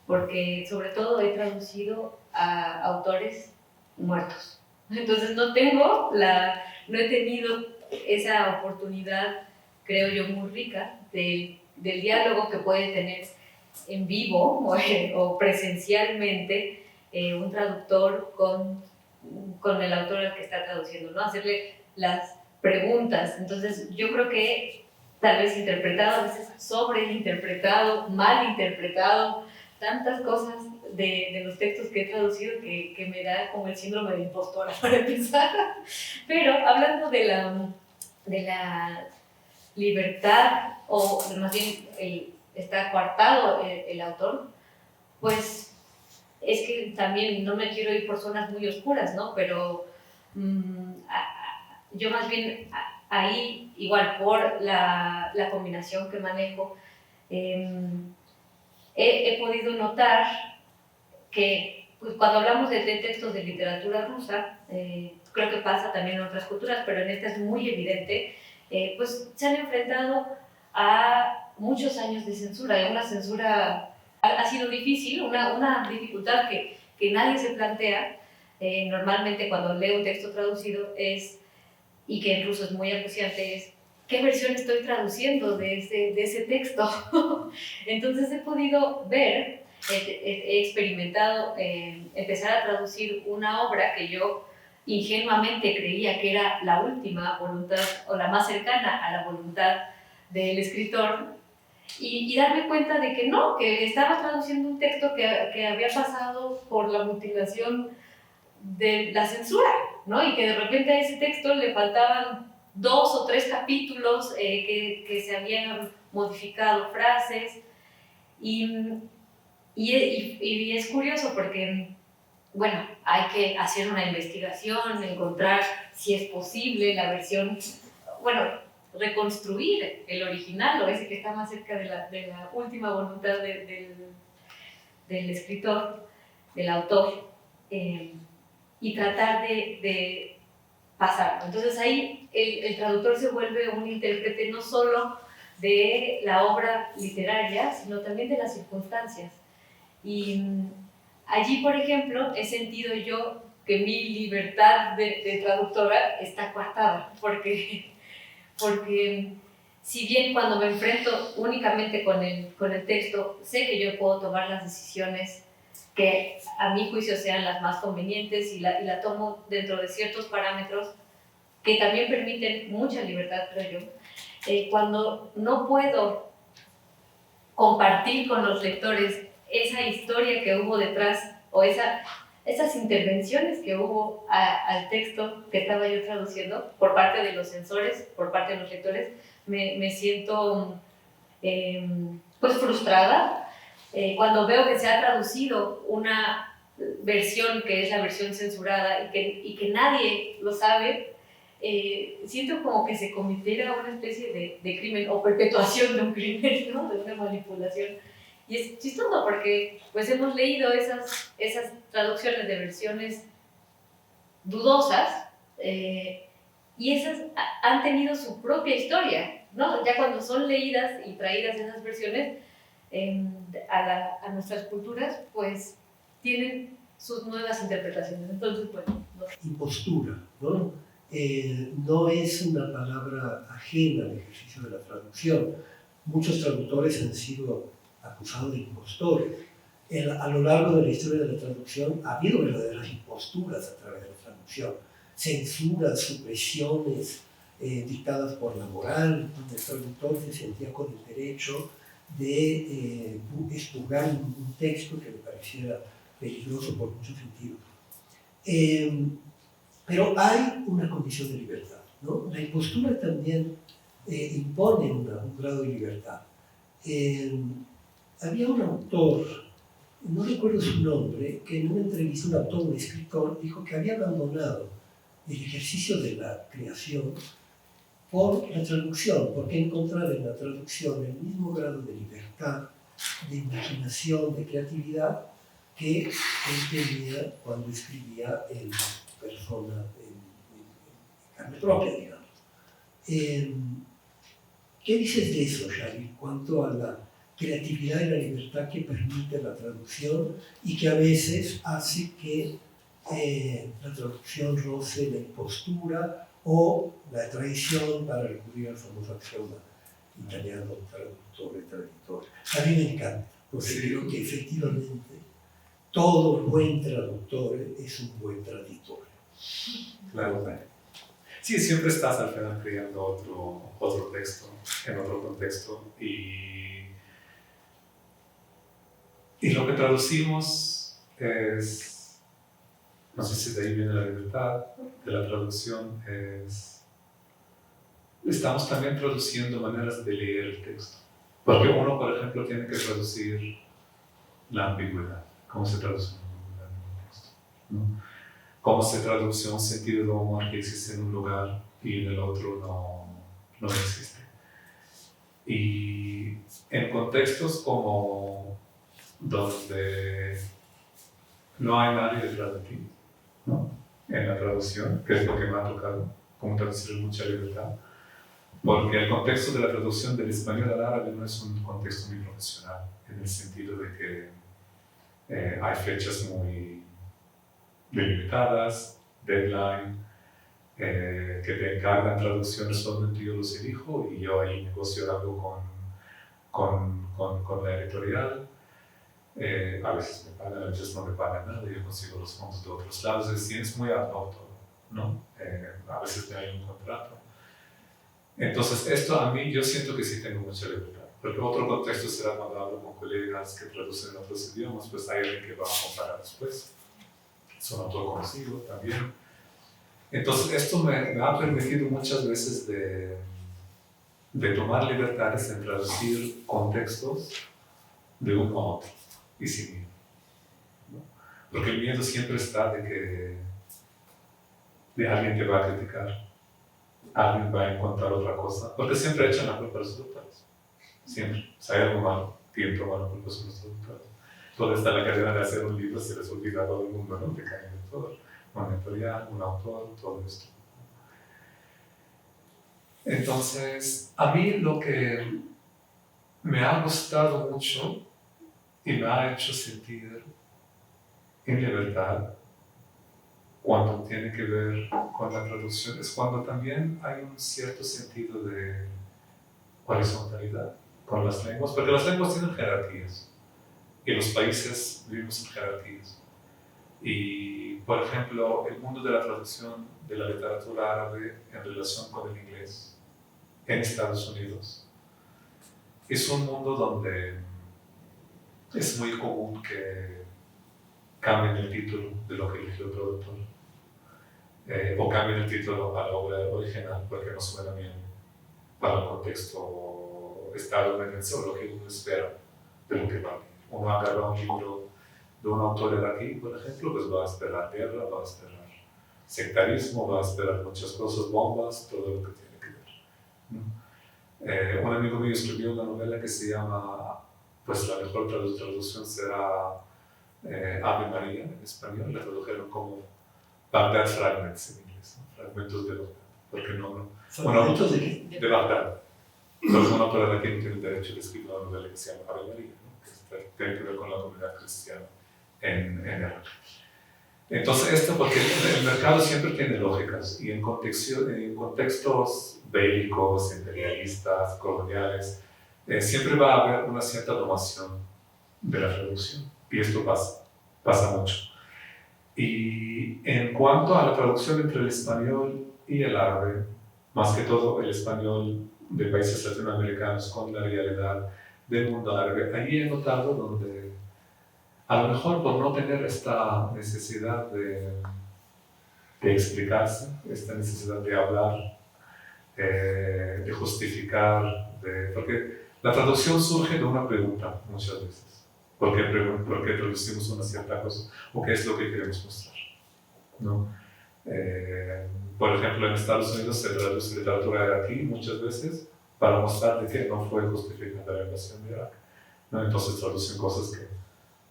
porque sobre todo he traducido a autores muertos. Entonces no he tenido esa oportunidad, creo yo, muy rica del diálogo que puede tener en vivo o presencialmente un traductor con el autor al que está traduciendo, ¿no? Hacerle las preguntas. Entonces yo creo que tal vez interpretado, a veces sobreinterpretado, mal interpretado, tantas cosas de los textos que he traducido que me da como el síndrome de impostora para empezar. Pero hablando de la libertad, o más bien está coartado el autor, pues es que también no me quiero ir por zonas muy oscuras, ¿no? Pero yo más bien ahí, igual por la combinación que manejo, he podido notar que pues, cuando hablamos de textos de literatura rusa, creo que pasa también en otras culturas, pero en esta es muy evidente, pues se han enfrentado a muchos años de censura, una censura ha sido difícil, una dificultad que nadie se plantea. Normalmente cuando leo un texto traducido y que en ruso es muy acuciante, es ¿qué versión estoy traduciendo de ese texto? Entonces he podido ver, he experimentado empezar a traducir una obra que yo ingenuamente creía que era la última voluntad o la más cercana a la voluntad del escritor, y darme cuenta de que no, que estaba traduciendo un texto que había pasado por la mutilación de la censura, ¿no? Y que de repente a ese texto le faltaban 2 o 3 capítulos, que se habían modificado frases, y es curioso porque, bueno, hay que hacer una investigación, encontrar si es posible la versión, bueno, reconstruir el original, o ese que está más cerca de la última voluntad del escritor, del autor, y tratar de pasarlo. Entonces ahí el traductor se vuelve un intérprete no solo de la obra literaria, sino también de las circunstancias. Y allí, por ejemplo, he sentido yo que mi libertad de traductora está coartada, porque si bien cuando me enfrento únicamente con el texto, sé que yo puedo tomar las decisiones que a mi juicio sean las más convenientes y la tomo dentro de ciertos parámetros que también permiten mucha libertad, creo yo. Cuando no puedo compartir con los lectores esa historia que hubo detrás o esas intervenciones que hubo al texto que estaba yo traduciendo por parte de los censores, por parte de los lectores, me siento pues frustrada. Cuando veo que se ha traducido una versión que es la versión censurada y que nadie lo sabe, siento como que se cometiera una especie de crimen o perpetuación de un crimen, ¿no? De una manipulación. Y es chistoso porque pues hemos leído esas traducciones de versiones dudosas, y esas han tenido su propia historia, ¿no? Ya cuando son leídas y traídas esas versiones a nuestras culturas, pues tienen sus nuevas interpretaciones. Entonces, bueno, Impostura, ¿no? No es una palabra ajena al ejercicio de la traducción. Muchos traductores han sido acusados de impostores. A lo largo de la historia de la traducción ha habido verdaderas imposturas a través de la traducción. Censuras, supresiones dictadas por la moral, donde el traductor se sentía con el derecho de expurgar un texto que le pareciera peligroso por muchos sentidos. Pero hay una condición de libertad, ¿no? La impostura también impone un grado de libertad. Había un autor, no recuerdo su nombre, que en una entrevista, un autor, un escritor, dijo que había abandonado el ejercicio de la creación por la traducción, porque encontraba en la traducción el mismo grado de libertad, de imaginación, de creatividad que él tenía cuando escribía en persona, en carne propia, digamos. ¿Qué dices de eso, Xavi, cuanto a la creatividad y la libertad que permite la traducción y que a veces hace que la traducción roce la impostura o la traición, para recurrir al famoso axioma italiano traductore traditore? A mí me encanta, porque creo que efectivamente todo buen traductor es un buen traditor. Claro. Sí, siempre estás al final creando otro texto, en otro contexto, y lo que traducimos es, no sé si de ahí viene la libertad de la traducción, estamos también traduciendo maneras de leer el texto. Porque uno, por ejemplo, tiene que traducir la ambigüedad. ¿Cómo se traduce la ambigüedad en un texto? ¿No? ¿Cómo se traduce un sentido de humor que existe en un lugar y en el otro no existe? Y en contextos como donde no hay nadie detrás de ti, ¿no? En la traducción, que es lo que me ha tocado, como traducir mucha libertad, porque el contexto de la traducción del español al árabe no es un contexto muy profesional, en el sentido de que hay fechas muy delimitadas, deadline, que te encargan traducciones, solamente yo los elijo y yo ahí negocio algo con la editorial. A veces me pagan, a veces no me pagan nada, yo consigo los fondos de otros lados, es decir, es muy ad hoc, ¿no? A veces me hay un contrato. Entonces, esto a mí, yo siento que sí tengo mucha libertad, porque otro contexto será cuando hablo con colegas que traducen en otros idiomas, pues hay alguien que va a comparar después. Es un autor conocido también. Entonces, esto me ha permitido muchas veces de tomar libertades en traducir contextos de uno a otro y sin miedo, ¿no? Porque el miedo siempre está de alguien te va a criticar, alguien va a encontrar otra cosa, porque siempre echan la culpa a los traductores. Siempre. Si hay algo malo, tienen tomar la culpa a los traductores. Toda está la cadena de hacer un libro, se les olvida a todo el mundo, ¿no? Te cae el editor, un editorial, un autor, todo esto. Entonces, a mí lo que me ha gustado mucho y me ha hecho sentir en libertad cuando tiene que ver con la traducción es cuando también hay un cierto sentido de horizontalidad con las lenguas, porque las lenguas tienen jerarquías y los países vivimos en jerarquías. Y, por ejemplo, el mundo de la traducción de la literatura árabe en relación con el inglés en Estados Unidos es un mundo donde es muy común que cambien el título de lo que eligió el traductor, o cambien el título a la obra original porque no suena bien para el contexto estadounidense o lo que uno espera de lo que va. Uno agarra un libro de un autor iraquí, por ejemplo, pues va a esperar guerra, va a esperar sectarismo, va a esperar muchas cosas, bombas, todo lo que tiene que ver, ¿no? Un amigo mío escribió una novela que se llama, pues la mejor traducción será Ave María en español, la tradujeron como Baghdad Fragments en inglés, ¿no? Fragmentos de Bagdad, porque ¿Fragmentos de qué? De Bagdad. Entonces un autor iraquí no tiene el derecho de escribir una novela que se llama Ave María, ¿no? Que tiene que ver con la comunidad cristiana en Irak. Entonces, porque el mercado siempre tiene lógicas y en contextos bélicos, imperialistas, coloniales, siempre va a haber una cierta domación de la traducción. Y esto pasa mucho. Y en cuanto a la traducción entre el español y el árabe, más que todo el español de países latinoamericanos con la realidad del mundo árabe, ahí he notado donde, a lo mejor por no tener esta necesidad de explicarse, esta necesidad de hablar, de justificar, porque la traducción surge de una pregunta muchas veces. ¿Por qué traducimos una cierta cosa? ¿O qué es lo que queremos mostrar? ¿No? Por ejemplo, en Estados Unidos se traduce literatura iraquí muchas veces para mostrar de que no fue justificada la invasión de Irak, ¿no? Entonces traducen cosas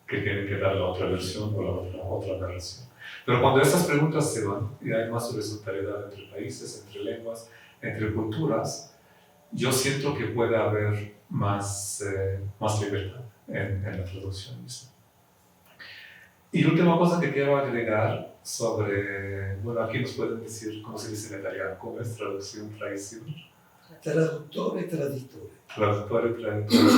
que tienen que dar la otra versión o la otra narración. Pero cuando estas preguntas se van y hay más horizontalidad entre países, entre lenguas, entre culturas, yo siento que puede haber más libertad en la traducción misma. Y última cosa que quiero agregar sobre, bueno, aquí nos pueden decir cómo se dice en italiano, cómo es traducción, tradición. Traduttore e traditore. Traductor y traditor.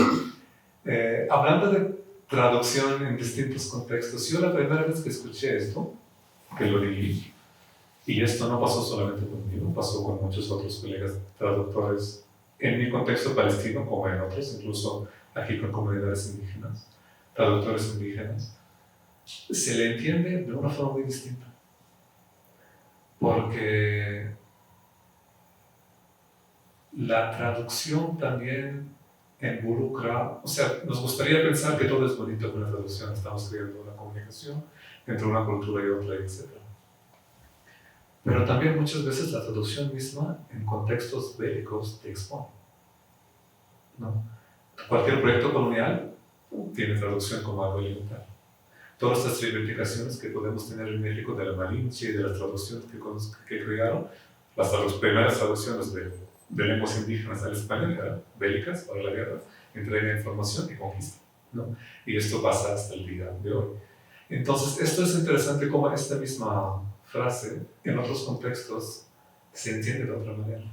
Hablando de traducción en distintos contextos, yo la primera vez que escuché esto, que lo leí, y esto no pasó solamente conmigo, pasó con muchos otros colegas traductores en mi contexto palestino como en otros, incluso aquí con comunidades indígenas, traductores indígenas, se le entiende de una forma muy distinta. Porque la traducción también involucra, o sea, nos gustaría pensar que todo es bonito con la traducción, estamos creando una comunicación entre una cultura y otra, etc. Pero también muchas veces la traducción misma en contextos bélicos te expone, ¿no? Cualquier proyecto colonial tiene traducción como algo elemental. Todas estas reivindicaciones que podemos tener en México de la Malinche y de las traducciones que crearon, las primeras traducciones de lenguas indígenas al español eran bélicas para la guerra, entrega de información y conquista, ¿no? Y esto pasa hasta el día de hoy. Entonces, esto es interesante cómo esta misma frase en otros contextos se entiende de otra manera.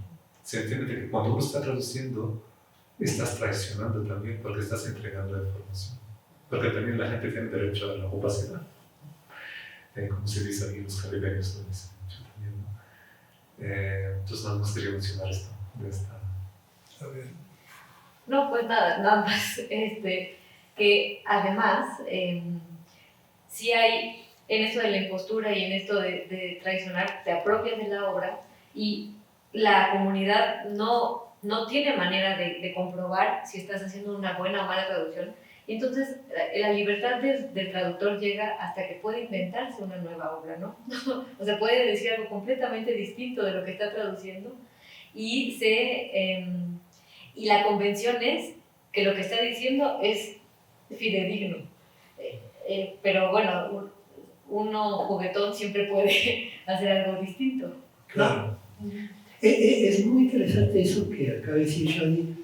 Se entiende que cuando uno está traduciendo, estás traicionando también porque estás entregando la información. Porque también la gente tiene derecho a la opacidad. Como se dice aquí, los caribeños lo dicen mucho también, ¿no? Entonces, nada más quería mencionar esto. A ver. No, pues nada más. Que además, si hay en esto de la impostura y en esto de traicionar, te apropias de la obra y la comunidad no tiene manera de comprobar si estás haciendo una buena o mala traducción. Y entonces la libertad del traductor llega hasta que puede inventarse una nueva obra, ¿no? O sea, puede decir algo completamente distinto de lo que está traduciendo y la convención es que lo que está diciendo es fidedigno. Pero bueno, uno juguetón siempre puede hacer algo distinto, ¿no? Claro. Es muy interesante eso que acaba de decir Shani.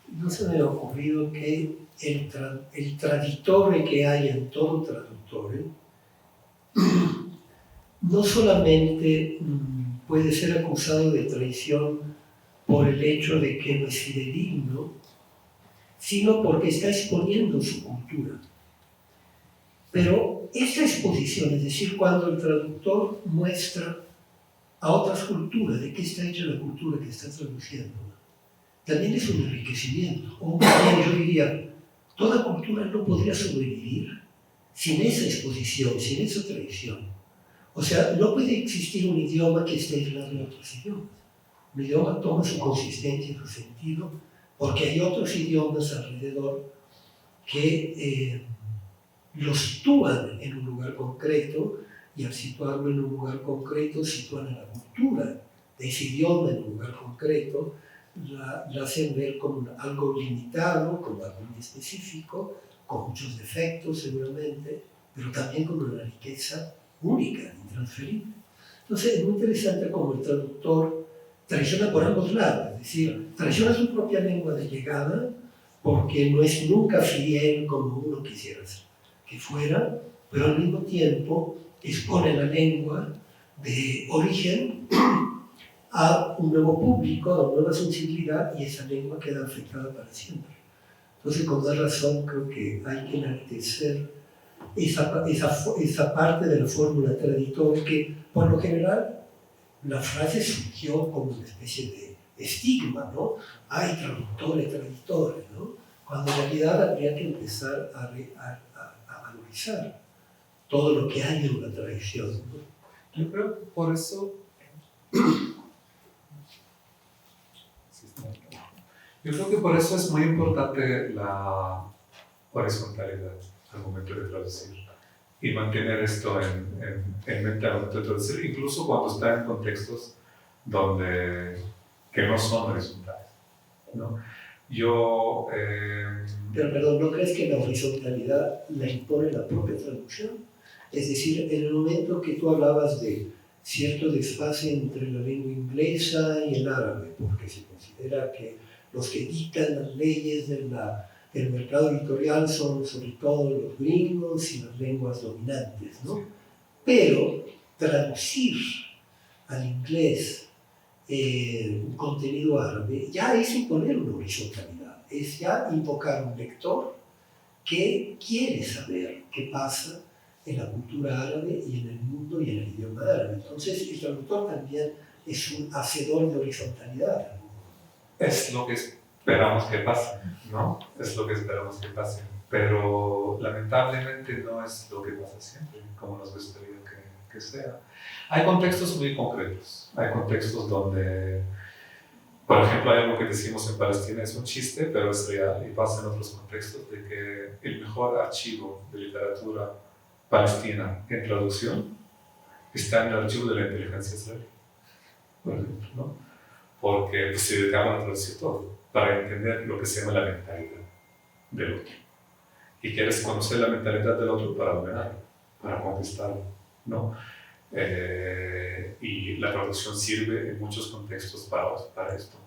No se me ha ocurrido que el traditore que hay en todo traductore no solamente puede ser acusado de traición por el hecho de que no es fidedigno, sino porque está exponiendo su cultura. Pero esta exposición, es decir, cuando el traductor muestra a otras culturas de qué está hecha la cultura que está traduciendo, también es un enriquecimiento. O bien yo diría, toda cultura no podría sobrevivir sin esa exposición, sin esa tradición. O sea, no puede existir un idioma que esté aislado de otros idiomas. Un idioma toma su consistencia, su sentido, porque hay otros idiomas alrededor que lo sitúan en un lugar concreto, y al situarlo en un lugar concreto sitúan a la cultura de ese idioma en un lugar concreto, la hacen ver como algo limitado, como algo muy específico, con muchos defectos seguramente, pero también con una riqueza única, intransferible. Entonces es muy interesante cómo el traductor traiciona por ambos lados, es decir, traiciona su propia lengua de llegada porque no es nunca fiel como uno quisiera que fuera, pero al mismo tiempo expone la lengua de origen a un nuevo público, a una nueva sensibilidad, y esa lengua queda afectada para siempre. Entonces, con más razón, creo que hay que enaltecer esa parte de la fórmula traditoria que, por lo general, la frase surgió como una especie de estigma, ¿no? Hay traductores, traditores, ¿no? Cuando en realidad habría que empezar a valorizar todo lo que hay en una tradición, ¿no? Yo creo que por eso... Yo creo que por eso es muy importante la horizontalidad al momento de traducir y mantener esto en mente al momento de traducir, incluso cuando está en contextos que no son horizontales, ¿no? Pero perdón, ¿no crees que la horizontalidad la impone la propia traducción? Es decir, en el momento que tú hablabas de cierto desfase entre la lengua inglesa y el árabe, porque se considera que los que dictan las leyes del mercado editorial son sobre todo los gringos y las lenguas dominantes, ¿no? Pero traducir al inglés un contenido árabe ya es imponer una horizontalidad, es ya invocar un lector que quiere saber qué pasa en la cultura árabe y en el mundo y en el idioma árabe. Entonces el traductor también es un hacedor de horizontalidad. Es lo que esperamos que pase, ¿no? Es lo que esperamos que pase. Pero lamentablemente no es lo que pasa siempre, como nos gustaría que sea. Hay contextos muy concretos. Hay contextos donde, por ejemplo, hay algo que decimos en Palestina, es un chiste, pero es real y pasa en otros contextos, de que el mejor archivo de literatura palestina en traducción está en el archivo de la inteligencia israelí, por ejemplo, ¿no? Porque pues, se dedicaban a traducir todo para entender lo que se llama la mentalidad del otro. Y quieres conocer la mentalidad del otro para dominarlo, para conquistarlo, ¿no? Y la traducción sirve en muchos contextos para esto.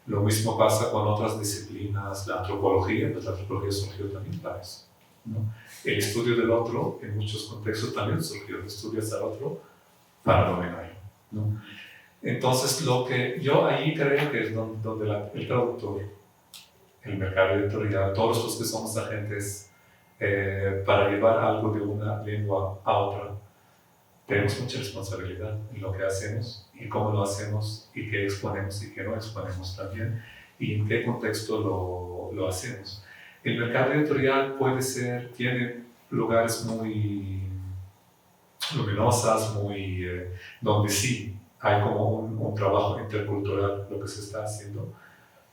Lo mismo pasa con otras disciplinas, la antropología, pues la antropología surgió también para eso, ¿no? El estudio del otro, en muchos contextos también surgió, estudias al otro para dominarlo, ¿no? Entonces, lo que yo ahí creo que es donde el traductor, el mercado editorial, todos los que somos agentes para llevar algo de una lengua a otra, tenemos mucha responsabilidad en lo que hacemos y cómo lo hacemos y qué exponemos y qué no exponemos también y en qué contexto lo hacemos. El mercado editorial tiene lugares muy luminosas, donde sí hay como un trabajo intercultural lo que se está haciendo,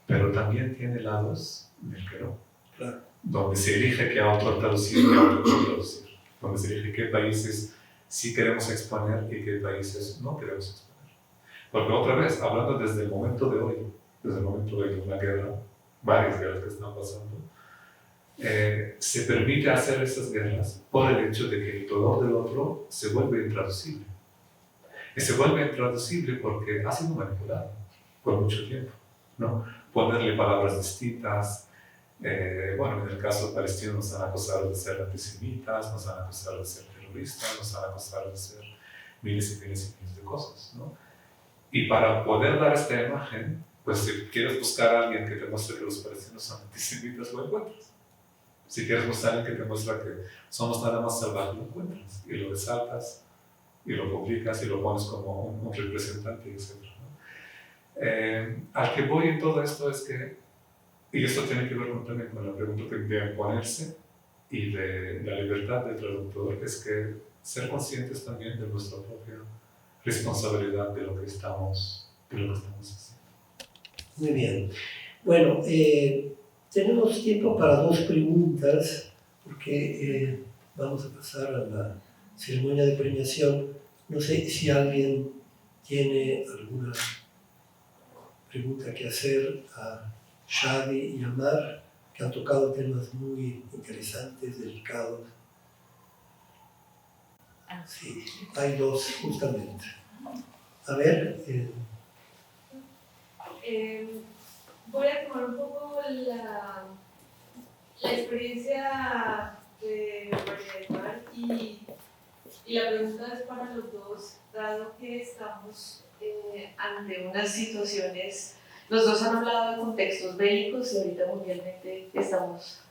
pero también tiene lados en el que no. Claro. Donde se elige qué autor traducir y qué autor no traducir. Donde se elige qué países sí queremos exponer y qué países no queremos exponer. Porque otra vez, hablando desde el momento de hoy de una guerra, varias guerras que están pasando, se permite hacer esas guerras por el hecho de que el dolor del otro se vuelve intraducible. Y se vuelve intraducible porque ha sido manipulado por mucho tiempo, ¿no? Ponerle palabras distintas. Bueno, en el caso palestino nos han acusado de ser antisemitas, nos han acusado de ser terroristas, nos han acusado de ser miles y miles y miles de cosas, ¿no? Y para poder dar esta imagen, pues si quieres buscar a alguien que te muestre que los palestinos son antisemitas, lo encuentras. Si quieres buscar a alguien que te muestra que somos nada más salvajes, lo encuentras. Y lo resaltas, y lo publicas, y lo pones como un representante, etc., ¿no? Al que voy en todo esto es que, y esto tiene que ver también con la pregunta de imponerse y de la libertad del traductor, es que ser conscientes también de nuestra propia responsabilidad de lo que estamos haciendo. Muy bien. Bueno, tenemos tiempo para dos preguntas, porque vamos a pasar a la ceremonia de premiación. No sé si alguien tiene alguna pregunta que hacer a Shadi y a Mar, que han tocado temas muy interesantes, delicados. Sí, hay dos, justamente. A ver. Voy a tomar un poco la experiencia de María del Mar y Y la pregunta es para los dos, dado que estamos ante unas situaciones, los dos han hablado de contextos bélicos y ahorita mundialmente estamos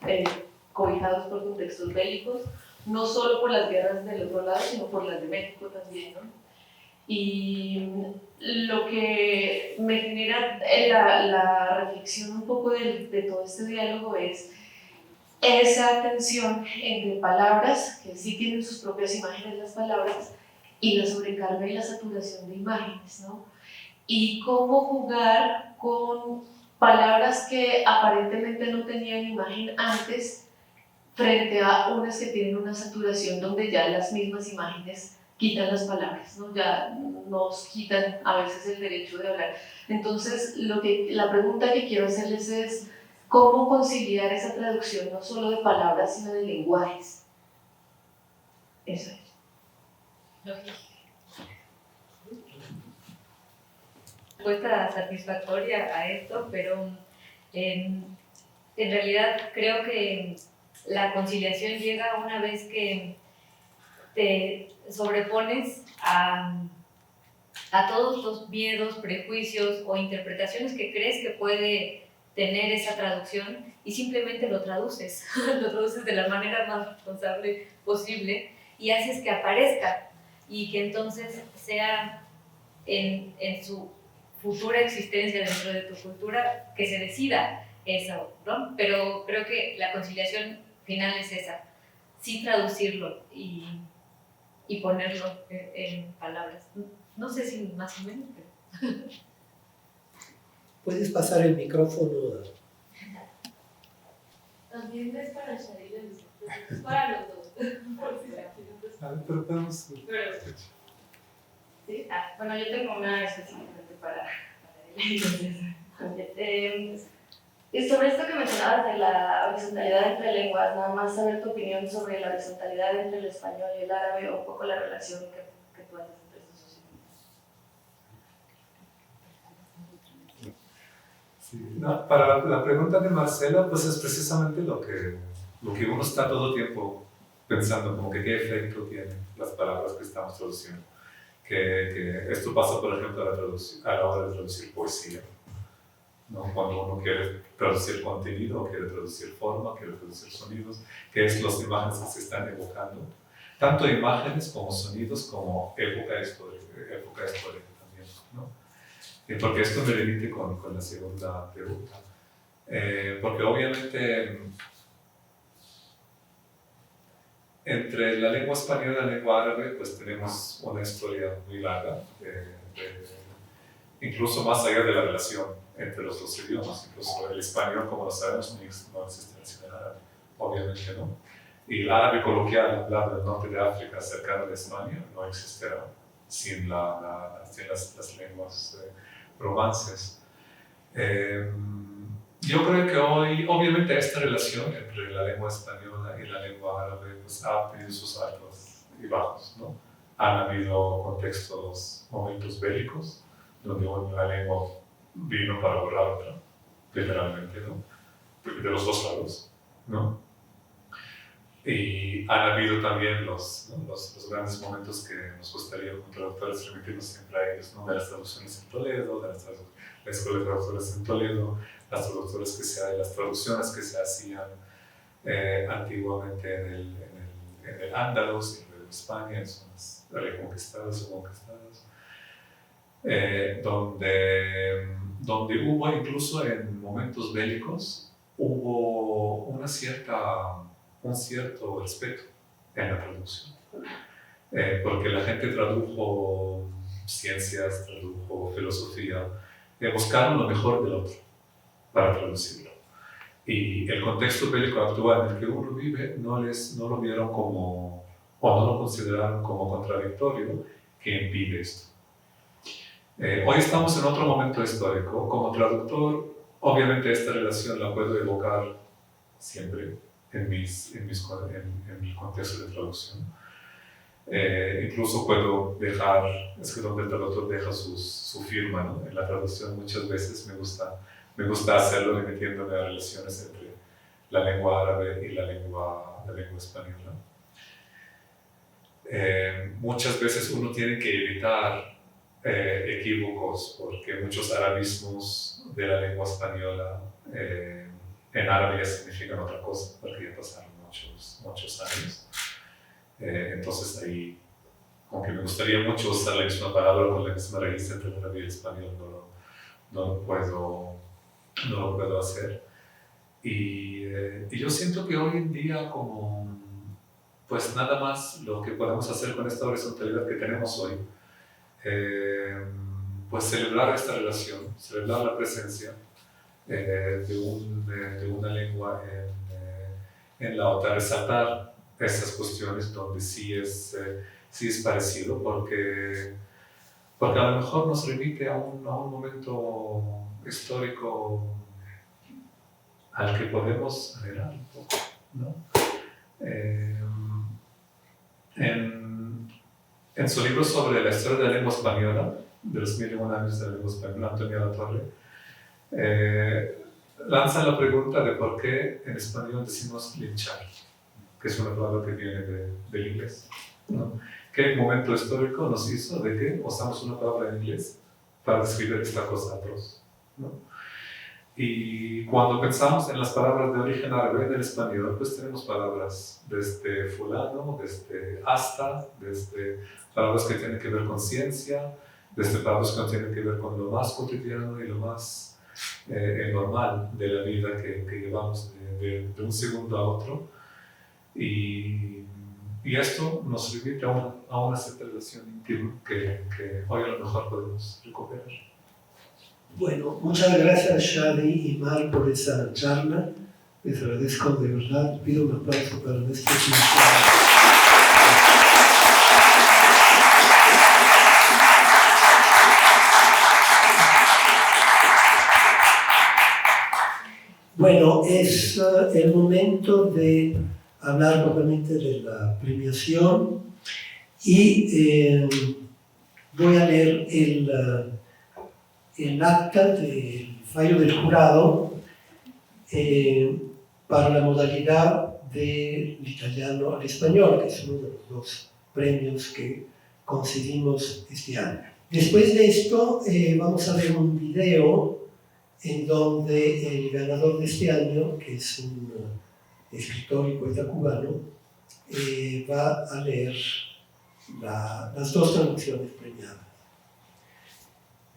cobijados por contextos bélicos, no solo por las guerras del otro lado, sino por las de México también, ¿no? Y lo que me genera la reflexión un poco de todo este diálogo es esa tensión entre palabras, que sí tienen sus propias imágenes las palabras, y la sobrecarga y la saturación de imágenes, ¿no? Y cómo jugar con palabras que aparentemente no tenían imagen antes, frente a unas que tienen una saturación donde ya las mismas imágenes quitan las palabras, ¿no? Ya nos quitan a veces el derecho de hablar. Entonces, la pregunta que quiero hacerles es cómo conciliar esa traducción no solo de palabras, sino de lenguajes. Eso es. Respuesta satisfactoria a esto, pero en realidad creo que la conciliación llega una vez que te sobrepones a todos los miedos, prejuicios o interpretaciones que crees que puede tener esa traducción y simplemente lo traduces, lo traduces de la manera más responsable posible y haces que aparezca y que entonces sea en su futura existencia dentro de tu cultura que se decida eso, ¿no? Pero creo que la conciliación final es esa, sí traducirlo y ponerlo en palabras. No sé si más o menos, pero... Puedes pasar el micrófono. También es para Sharil, es para los dos. Pero podemos... ¿Sí? Bueno, yo tengo una específicamente para él. Y sobre esto que mencionabas de la horizontalidad entre lenguas, nada más saber tu opinión sobre la horizontalidad entre el español y el árabe o un poco la relación que tú haces entre estos dos idiomas. Sí, no, para la pregunta de Marcela, pues es precisamente lo que uno está todo el tiempo pensando, como que qué efecto tienen las palabras que estamos traduciendo. Que esto pasa, por ejemplo, a la hora de traducir poesía, ¿no? Cuando uno quiere traducir contenido, quiere traducir forma, quiere traducir sonidos, que es las imágenes que se están evocando, tanto imágenes como sonidos como época histórica también, ¿no? Porque esto me remite con la segunda pregunta, porque obviamente entre la lengua española y la lengua árabe pues tenemos una historia muy larga, incluso más allá de la relación entre los dos idiomas. Incluso el español, como lo sabemos, no existe en el árabe, obviamente no. Y el árabe coloquial hablado del norte de África, cercano de España, no existirá sin las lenguas romances. Yo creo que hoy, obviamente, esta relación entre la lengua española y la lengua árabe pues, ha tenido sus altos y bajos, ¿no? Han habido contextos, momentos bélicos, donde una lengua vino para borrar otra, literalmente, ¿no? De los dos lados, ¿no? Y han habido también los grandes momentos que nos gustaría como traductores remitirnos siempre a ellos, ¿no? De las traducciones en Toledo, de la Escuela de Traductores en Toledo, las traducciones que se hacían antiguamente en el Andaluz, en España, en zonas reconquistadas o conquistadas, donde hubo incluso en momentos bélicos, hubo un cierto respeto en la traducción, porque la gente tradujo ciencias, tradujo filosofía, buscaron lo mejor del otro para traducirlo. Y el contexto bélico actual en el que uno vive no lo vieron como, o no lo consideraron como contradictorio que impide esto. Hoy estamos en otro momento histórico. Como traductor, obviamente esta relación la puedo evocar siempre en mi contexto de traducción. Incluso puedo dejar, es que donde el traductor deja su firma, ¿no? En la traducción muchas veces me gusta hacerlo metiéndome a relaciones entre la lengua árabe y la lengua española. muchas veces uno tiene que evitar equívocos porque muchos arabismos de la lengua española en árabe ya significan otra cosa porque ya pasaron muchos años. Entonces ahí, aunque me gustaría mucho usar la misma palabra con la misma raíz entre el árabe y el español, no lo puedo hacer. Y yo siento que hoy en día pues nada más lo que podemos hacer con esta horizontalidad que tenemos hoy, pues celebrar esta relación, celebrar la presencia de una lengua en la otra, resaltar estas cuestiones donde sí es parecido, porque a lo mejor nos remite a un momento histórico al que podemos anhelar un poco, ¿no? En su libro sobre la historia de la lengua española, de los 1001 años de la lengua española, Antonio Latorre, lanza la pregunta de por qué en español decimos linchar, que es una palabra que viene del inglés, ¿no? ¿Qué momento histórico nos hizo de que usamos una palabra en inglés para describir esta cosa atroz, ¿no? Y cuando pensamos en las palabras de origen árabe en el español, pues tenemos palabras desde fulano, desde hasta, desde palabras que tienen que ver con ciencia, desde palabras que tienen que ver con lo más cotidiano y lo más normal de la vida que llevamos de un segundo a otro. Y esto nos remite a una cierta relación íntima que hoy a lo mejor podemos recuperar. Bueno, muchas gracias Shadi y Mar por esa charla. Les agradezco de verdad. Pido un aplauso para nuestro invitado. Bueno, es el momento de hablar nuevamente de la premiación y voy a leer el acta del fallo del jurado para la modalidad del italiano al español, que es uno de los dos premios que concedimos este año. Después de esto vamos a ver un video en donde el ganador de este año, que es un escritor y poeta cubano, va a leer las dos traducciones premiadas.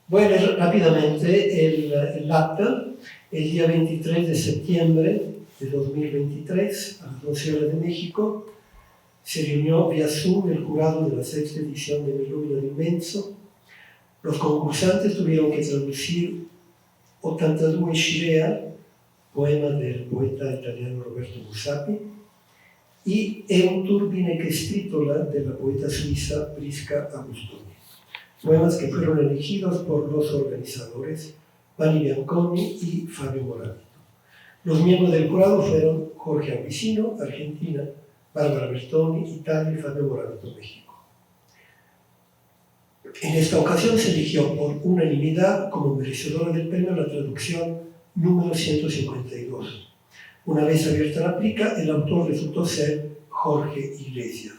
Voy a leer rápidamente el acta. El día 23 de septiembre de 2023, a las 12 horas de México, se reunió vía Zoom el jurado de la sexta edición de L'Illumina Immenso. Los concursantes tuvieron que traducir Ottantadue Scirea, poema del poeta italiano Roberto Bussapi, y E un turbine che stritola de la poeta suiza Prisca Agustoni. Poemas que fueron elegidos por los organizadores Vani Bianconi y Fabio Moravito. Los miembros del jurado fueron Jorge Aguicino, Argentina, Bárbara Bertoni, Italia y Fabio Moravito, México. En esta ocasión se eligió por unanimidad como merecedora del premio la traducción número 152. Una vez abierta la plica, el autor resultó ser Jorge Iglesias.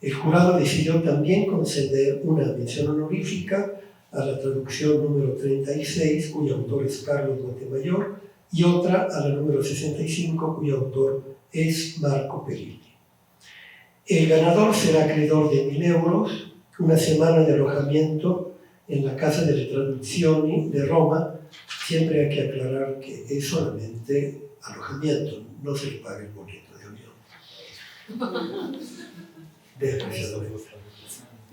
El jurado decidió también conceder una mención honorífica a la traducción número 36, cuyo autor es Carlos Montemayor, y otra a la número 65, cuyo autor es Marco Perilli. El ganador será acreedor de 1.000 euros, una semana de alojamiento en la Casa delle Traduzioni de Roma. Siempre hay que aclarar que es solamente alojamiento, no se le paga el boleto de avión.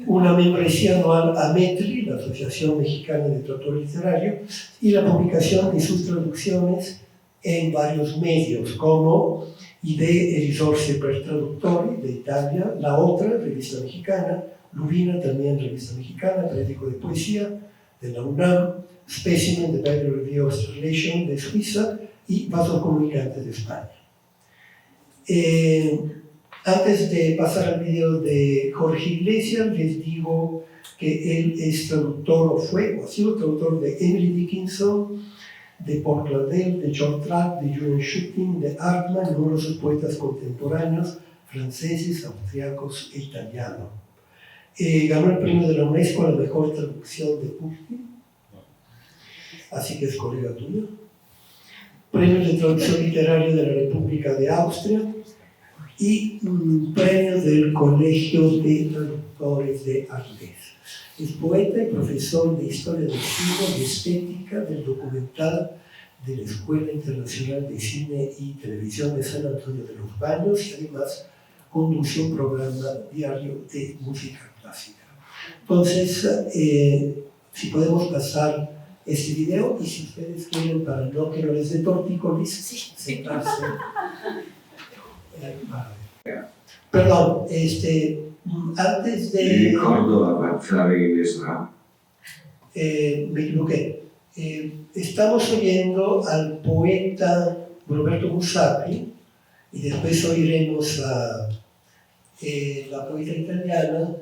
Una membresía anual a METRI, la Asociación Mexicana de Traductor Literario, y la publicación de sus traducciones en varios medios, como Idee e risorse per traduttori de Italia, La Otra, revista mexicana, Lubina, también revista mexicana, periódico de poesía de la UNAM, Specimen de Bible Review of Translation de Suiza y Vaso Comunicante de España. Antes de pasar al video de Jorge Iglesias, les digo que él es traductor o ha sido traductor de Emily Dickinson, de Paul Claudel, de John Trapp, de Julian Schutting, de Hartmann, numerosos poetas contemporáneos, franceses, austriacos e italianos. Ganó el premio de la UNESCO a la mejor traducción de Pushkin, así que es colega tuyo. Premio de traducción literaria de la República de Austria y premio del Colegio de Traductores de Arles. Es poeta y profesor de Historia del Cine y Estética del Documental de la Escuela Internacional de Cine y Televisión de San Antonio de los Baños y además conduce un programa diario de música clásica. Entonces, si podemos pasar este video y si ustedes quieren, para no que no les dé tortícolis, sentarse. Perdón, antes de... Mi ricordo avanzare in Esra. Me equivoqué. Estamos oyendo al poeta Roberto Musacchio y después oiremos a la poeta italiana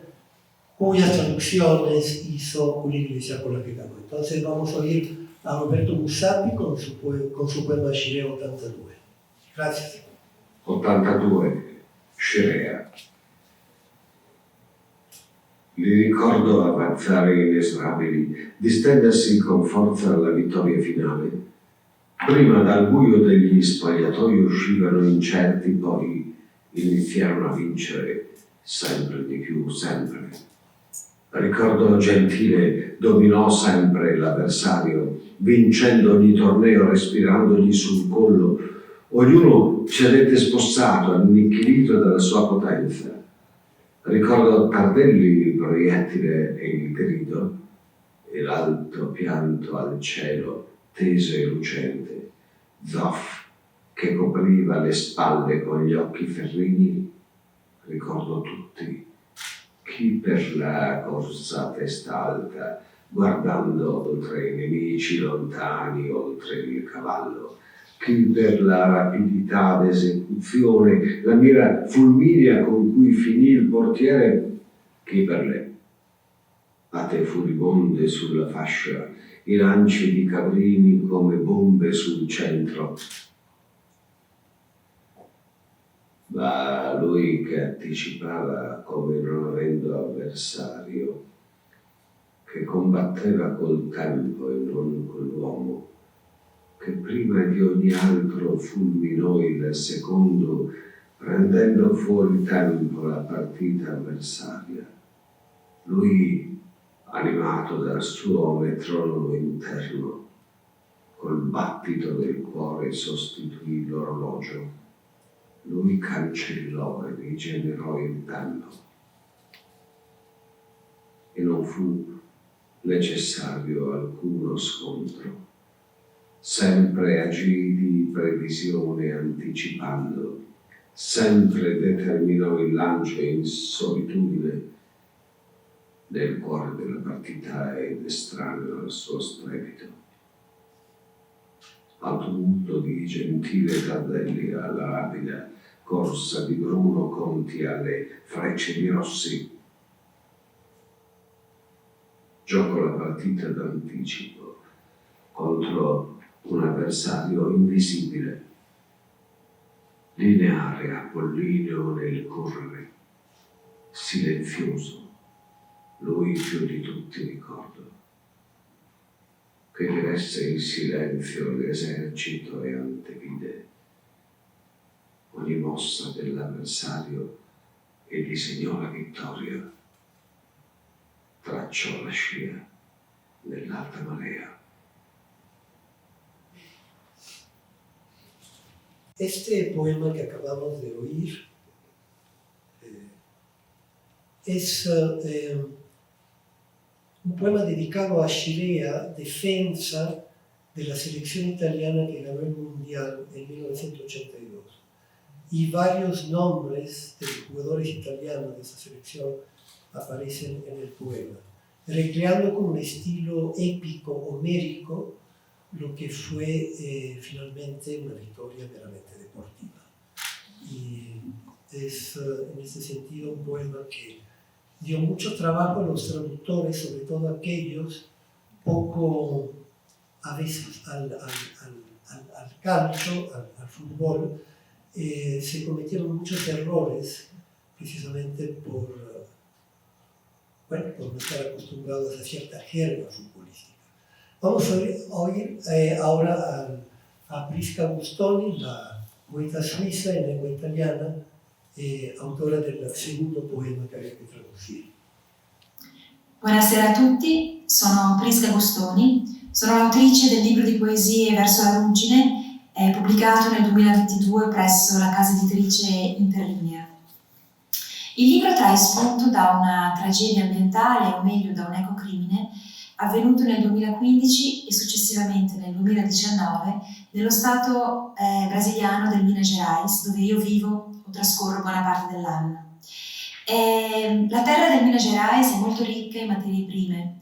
cuyas traducciones hizo Julio Iglesias con la que ganó. Entonces vamos a oír a Roberto Musacchio con su poema Scirea 82. Gracias. 82, Scirea. Li ricordo avanzare inesorabili, distendersi con forza alla vittoria finale. Prima dal buio degli spogliatoi uscivano incerti, poi iniziarono a vincere sempre di più, sempre. Ricordo gentile dominò sempre l'avversario, vincendo ogni torneo, respirandogli sul collo. Ognuno cedette spossato, annichilito dalla sua potenza. Ricordo Tardelli, il proiettile e il grido, e l'alto pianto al cielo, teso e lucente. Zoff, che copriva le spalle con gli occhi ferrini. Ricordo tutti. Chi per la corsa a testa alta, guardando oltre i nemici lontani, oltre il cavallo. Chi per la rapidità d'esecuzione, la mira fulminea con cui finì il portiere, chi per le pate furibonde sulla fascia, i lanci di Cabrini come bombe sul centro. Ma lui che anticipava come non avendo avversario, che combatteva col tempo e non con l'uomo, che prima di ogni altro fulminò il secondo, prendendo fuori tempo la partita avversaria. Lui, animato dal suo metronomo interno, col battito del cuore sostituì l'orologio. Lui cancellò e rigenerò il tempo. E non fu necessario alcuno scontro. Sempre agì di previsione anticipando, sempre determinò il lancio in solitudine nel cuore della partita ed estraneo al suo strepito. Al tumulto di Gentile Tardelli, alla rapida corsa di Bruno Conti, alle frecce di Rossi. Gioco la partita d'anticipo contro un avversario invisibile, lineare, apollineo nel correre, silenzioso, lui più di tutti ricordo, che diresse in silenzio l'esercito e antevide ogni mossa dell'avversario e disegnò la vittoria, tracciò la scia nell'alta marea. Este poema que acabamos de oír es un poema dedicado a Scirea, defensa de la selección italiana que ganó el Mundial en 1982. Y varios nombres de los jugadores italianos de esa selección aparecen en el poema, recreando con un estilo épico, homérico, lo que fue finalmente una victoria meramente deportiva. Y es en ese sentido un poema que dio mucho trabajo a los traductores, sobre todo aquellos poco a veces al calcio, al fútbol, se cometieron muchos errores precisamente por no estar acostumbrados a cierta jerga futbolística. Vamos a oír ahora a Prisca Gustoni, la poeta suiza en lengua italiana, autora del secondo poema che aveva che traducire. Buonasera a tutti, sono Prisca Gustoni, sono l'autrice del libro di poesie Verso la ruggine, pubblicato nel 2022 presso la casa editrice Interlinea. Il libro trae spunto da una tragedia ambientale, o meglio da un ecocrimine, avvenuto nel 2015 e successivamente nel 2019 nello stato brasiliano del Minas Gerais, dove io vivo o trascorro buona parte dell'anno. La terra del Minas Gerais è molto ricca in materie prime.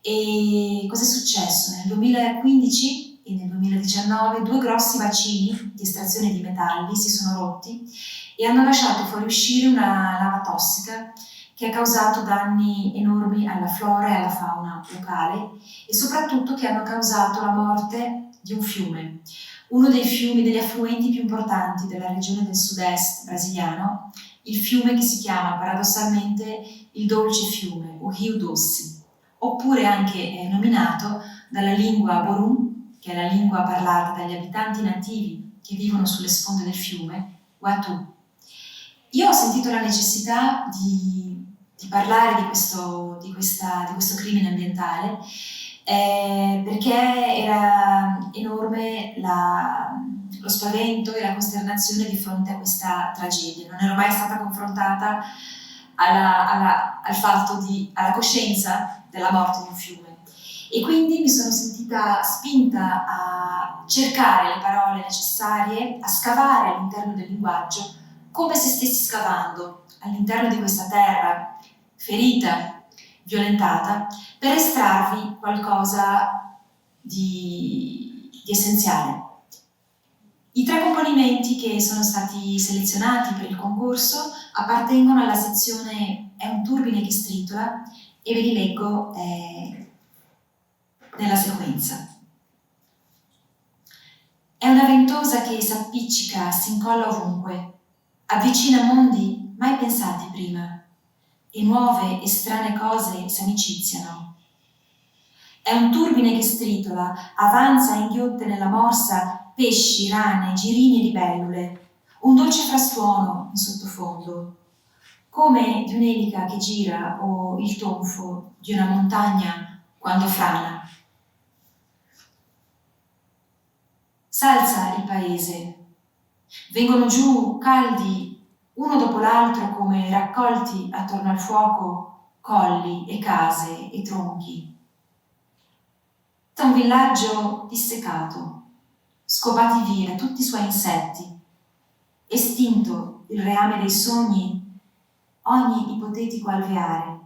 E cosa è successo? Nel 2015 e nel 2019 due grossi bacini di estrazione di metalli si sono rotti e hanno lasciato fuoriuscire una lava tossica che ha causato danni enormi alla flora e alla fauna locale e soprattutto che hanno causato la morte di un fiume, uno dei fiumi, degli affluenti più importanti della regione del sud-est brasiliano, il fiume che si chiama paradossalmente il dolce fiume o Rio Doce, oppure anche nominato dalla lingua Borum, che è la lingua parlata dagli abitanti nativi che vivono sulle sponde del fiume, Watu. Io ho sentito la necessità di parlare di questo crimine ambientale perché era enorme lo spavento e la costernazione di fronte a questa tragedia. Non ero mai stata confrontata alla coscienza della morte di un fiume e quindi mi sono sentita spinta a cercare le parole necessarie, a scavare all'interno del linguaggio come se stessi scavando all'interno di questa terra ferita, violentata, per estrarvi qualcosa di essenziale. I tre componimenti che sono stati selezionati per il concorso appartengono alla sezione È un turbine che stritola e ve li leggo nella sequenza. È una ventosa che s'appiccica, si incolla ovunque, avvicina mondi mai pensati prima e nuove e strane cose s'amiciziano. È un turbine che stritola, avanza e inghiotte nella morsa pesci, rane, girini e libellule, un dolce frastuono in sottofondo, come di un'elica che gira o il tonfo di una montagna quando frana. S'alza il paese, vengono giù caldi uno dopo l'altro come raccolti attorno al fuoco colli e case e tronchi. È un villaggio dissecato, scopati via tutti i suoi insetti, estinto il reame dei sogni, ogni ipotetico alveare.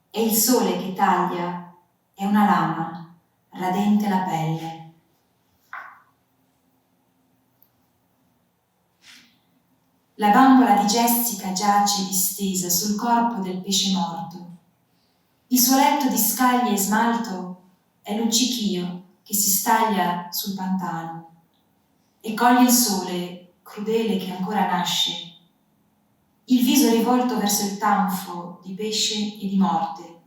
E il sole che taglia è una lama, radente la pelle. La bambola di Jessica giace distesa sul corpo del pesce morto. Il suo letto di scaglie e smalto è luccichio che si staglia sul pantano e coglie il sole crudele che ancora nasce, il viso rivolto verso il tanfo di pesce e di morte,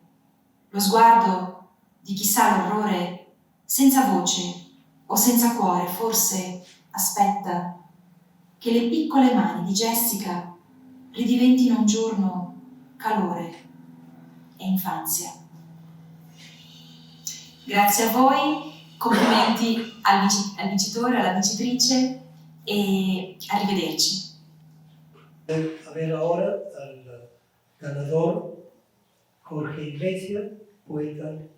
lo sguardo di chi sa l'orrore senza voce o senza cuore, forse aspetta che le piccole mani di Jessica ridiventino un giorno calore e infanzia. Grazie a voi, complimenti al vincitore, alla vincitrice e arrivederci. Avere ahora al ganador Jorge Iglesias, poeta y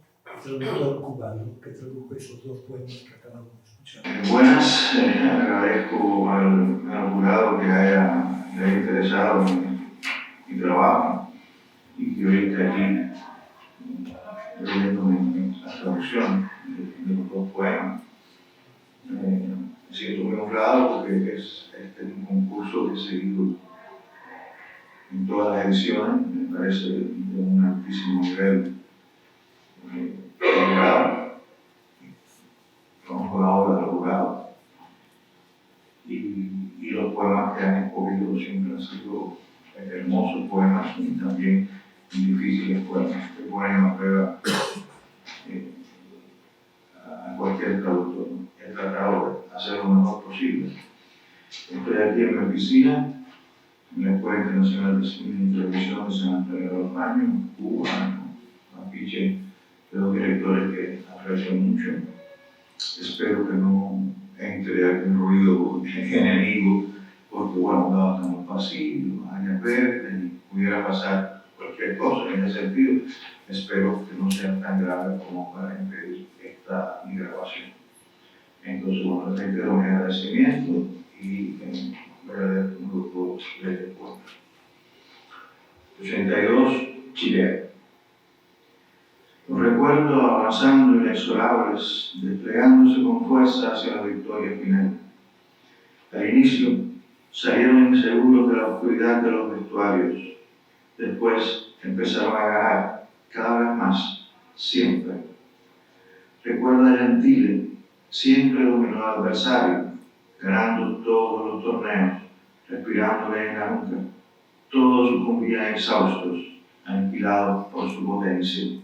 traductor cubano, que tradujo esos dos poemas que acabamos de escuchar. Buenas, agradezco al jurado que haya interesado en mi trabajo y que hoy esté aquí leyéndome la traducción de los dos poemas. Me siento muy honrado porque es un concurso que he seguido en todas las ediciones, me parece de un altísimo nivel. Conozco la obra del jurado y poemas que han escogido siempre han sido hermosos poemas y también difíciles poemas que ponen a prueba a cualquier traductor. He tratado de hacer lo mejor posible. Estoy aquí en mi oficina, en la Escuela Internacional de Cine y Televisión de San Antonio de los Baños, en Cuba, un afiche de los directores que aprecio mucho. Espero que no entre algún ruido enemigo, porque bueno, andaba en los pasillos, áreas verdes, y pudiera pasar cualquier cosa en ese sentido. Espero que no sea tan grave como para impedir esta grabación. Entonces, bueno, reitero mi agradecimiento y verdadero grupo de pueblo. 82, Chile. Los recuerdo avanzando inexorables, desplegándose con fuerza hacia la victoria final. Al inicio salieron inseguros de la oscuridad de los vestuarios. Después empezaron a ganar cada vez más, siempre. Recuerda a Gentile, siempre dominó al adversario, ganando todos los torneos, respirándole en la nuca. Todos sucumbían exhaustos, aniquilados por su potencia.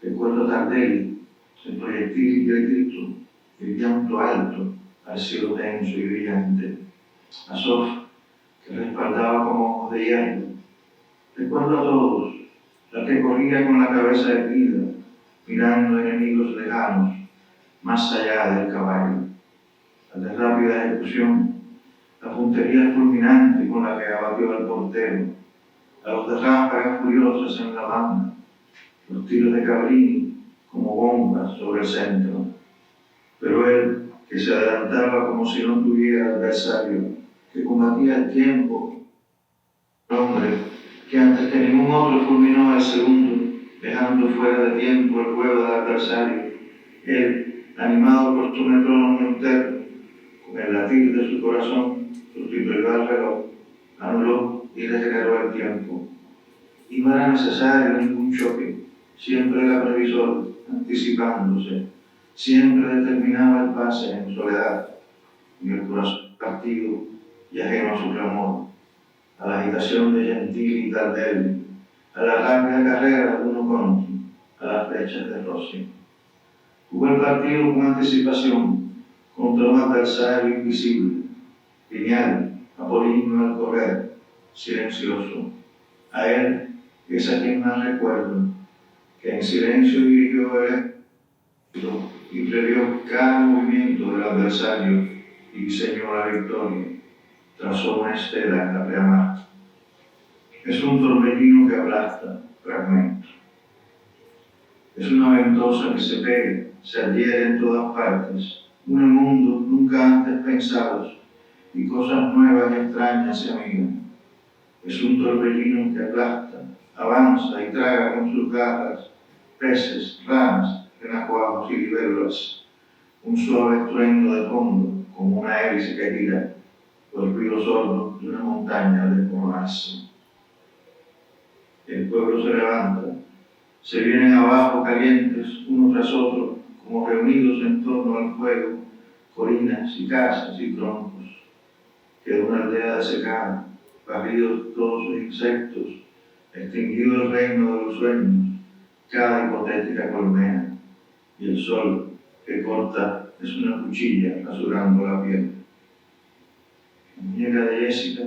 Recuerdo a Tardelli, el proyectil y el grito, el llanto alto al cielo tenso y brillante. A Sof, que respaldaba con ojos de hierro. Recuerdo a todos, la que corría con la cabeza erguida, mirando enemigos lejanos, más allá del caballo. La de rápida ejecución, la puntería fulminante con la que abatió al portero, a los de ráfagas furiosas en la banda, los tiros de Cabrini como bombas sobre el centro. Pero él, que se adelantaba como si no tuviera adversario, que combatía el tiempo, el hombre que antes que ningún otro fulminó al segundo, dejando fuera de tiempo el juego del adversario. Él, animado por su metrónomo interno, con el latir de su corazón, sustituyó al reloj, anuló y regeneró el tiempo. Y no era necesario ningún choque, siempre era previsor, anticipándose, siempre determinaba el pase en soledad, y el corazón partido y ajeno a su clamor, a la agitación de Gentili y Tardelli, a la larga carrera de uno Conti, a las flechas de Rossi. Jugó el partido con anticipación contra un adversario invisible, lineal, apolíneo al correr, silencioso. A él es a quien más recuerdo, que en silencio dirigió el ejército y previó cada movimiento del adversario y diseñó la victoria. Trazó una estela en la pleamar. Es un torbellino que aplasta, fragmentos. Es una ventosa que se pega, se adhiere en todas partes, un mundo nunca antes pensados, y cosas nuevas y extrañas se amigan. Es un torbellino que aplasta, avanza y traga con sus garras peces, ranas, renacuajos y libélulas. Un suave estruendo de fondo, como una hélice que gira, o el ruido sordo de una montaña al desmoronarse. El pueblo se levanta, se vienen abajo calientes uno tras otro, como reunidos en torno al fuego, colinas y casas y troncos. Queda una aldea desecada, barridos todos sus insectos, extinguido el reino de los sueños, cada hipotética colmena, y el sol que corta es una cuchilla rasurando la piel. La muñeca de Jessica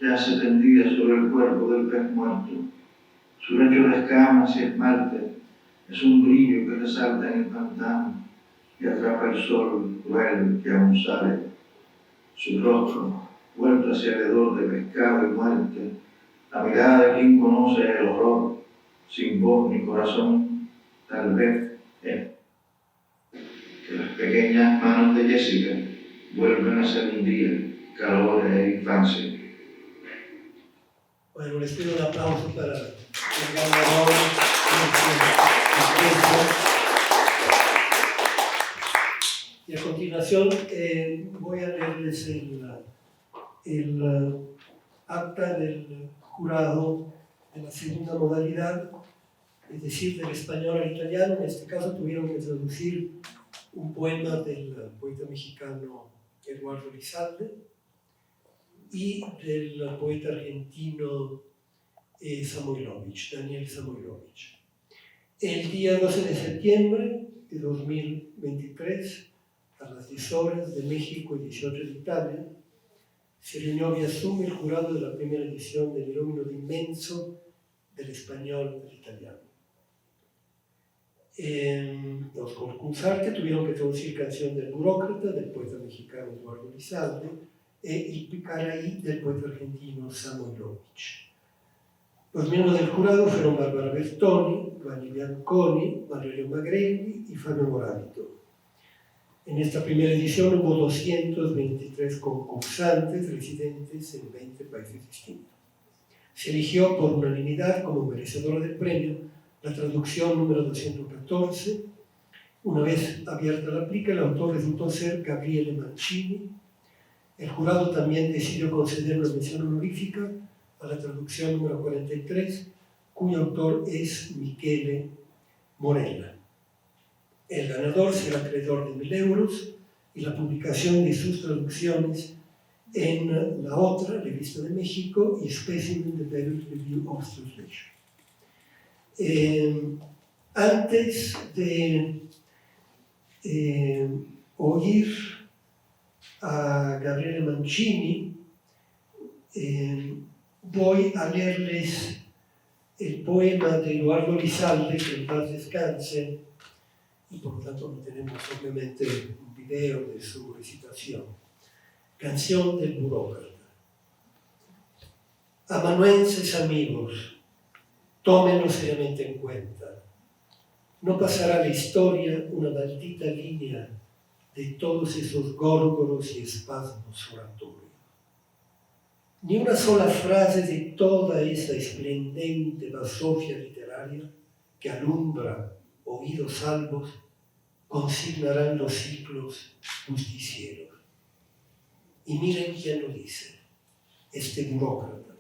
yace tendida sobre el cuerpo del pez muerto. Su lecho de escamas y esmalte es un brillo que resalta en el pantano y atrapa el sol cruel que aún sale. Su rostro, vuelto hacia el hedor de pescado y muerte, la mirada de quien conoce el horror, sin voz ni corazón, tal vez es que las pequeñas manos de Jessica vuelven a ser un día, calor e infancia. Bueno, les pido un aplauso para el ganador. Y a continuación voy a leerles el acta del jurado de la segunda modalidad, es decir, del español al italiano. En este caso tuvieron que traducir un poema del poeta mexicano Eduardo Lizalde. y del poeta argentino Samoilovich, Daniel Samoilovich. El día 12 de septiembre de 2023, a las 10 horas de México y 18 de Italia, se reunió vía Zoom el jurado de la primera edición del Milomino di Menso del español al italiano. Los concursantes tuvieron que traducir Canción del Burócrata del poeta mexicano Eduardo Lizalde e Il Picaraí del poeta argentino Samoilovich. Los miembros del jurado fueron Barbara Bertoni, Vanni Bianconi, Valerio Magrelli y Fabio Morabito. En esta primera edición hubo 223 concursantes residentes en 20 países distintos. Se eligió por unanimidad como merecedora del premio la traducción número 214. Una vez abierta la plica, el autor resultó ser Gabriele Mancini. El jurado también decidió conceder una mención honorífica a la traducción número 43, cuyo autor es Michele Morella. El ganador será acreedor de 1.000 euros y la publicación de sus traducciones en La Otra, Revista de México, y Specimen, The Better Review of Translation. Antes de oír a Gabriele Mancini, voy a leerles el poema de Eduardo Lizalde, que en paz descanse, y por lo tanto no tenemos obviamente un video de su recitación. Canción del Burócrata. Amanuenses amigos, tómenlo seriamente en cuenta. No pasará la historia una maldita línea de todos esos górgoros y espasmos oratorios. Ni una sola frase de toda esa esplendente basofia literaria que alumbra oídos salvos consignarán los ciclos justicieros. Y miren quién lo dice, este burócrata,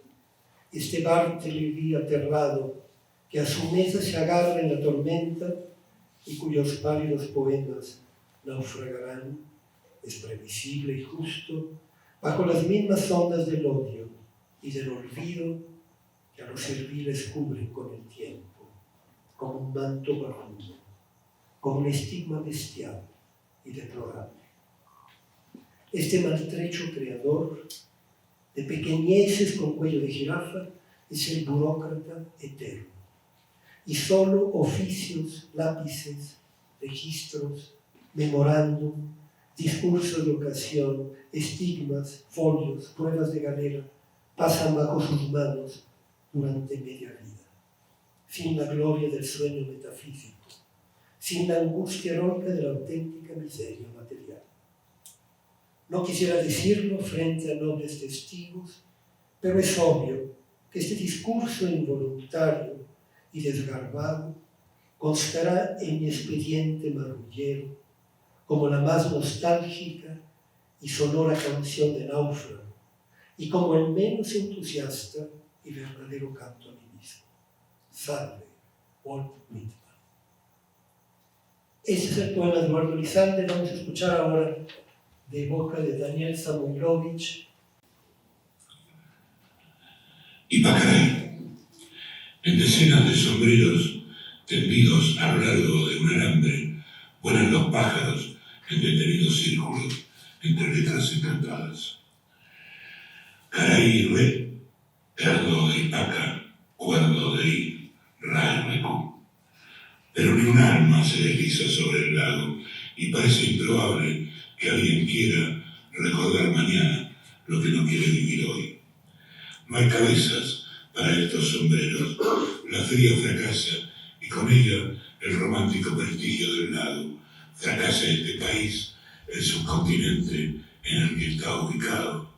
este Bartleby aterrado que a su mesa se agarra en la tormenta y cuyos pálidos poemas naufragarán, es previsible y justo, bajo las mismas ondas del odio y del olvido que a los serviles cubren con el tiempo, como un manto barbudo, como un estigma bestial y deplorable. Este maltrecho creador de pequeñeces con cuello de jirafa es el burócrata eterno. Y solo oficios, lápices, registros, memorándum, discursos de ocasión, estigmas, folios, pruebas de galera, pasan bajo sus manos durante media vida, sin la gloria del sueño metafísico, sin la angustia heroica de la auténtica miseria material. No quisiera decirlo frente a nobles testigos, pero es obvio que este discurso involuntario y desgarbado constará en mi expediente marrullero como la más nostálgica y sonora canción de náufrago, y como el menos entusiasta y verdadero canto a mí mismo. Salve, Walt Whitman. Este es el poema de Eduardo Lizalde. Vamos a escuchar ahora de boca de Daniel Samoilovich. Y Pacaraí, en decenas de sombreros tendidos a lo largo de un alambre, vuelan los pájaros en detenidos círculos entre letras encantadas. Caraí re, cardo de Ipaca, cuerdo de I, ra y recu. Pero ni un alma se desliza sobre el lago y parece improbable que alguien quiera recordar mañana lo que no quiere vivir hoy. No hay cabezas para estos sombreros, la feria fracasa y con ella el romántico prestigio del lago. Fracasa este país, el subcontinente en el que está ubicado.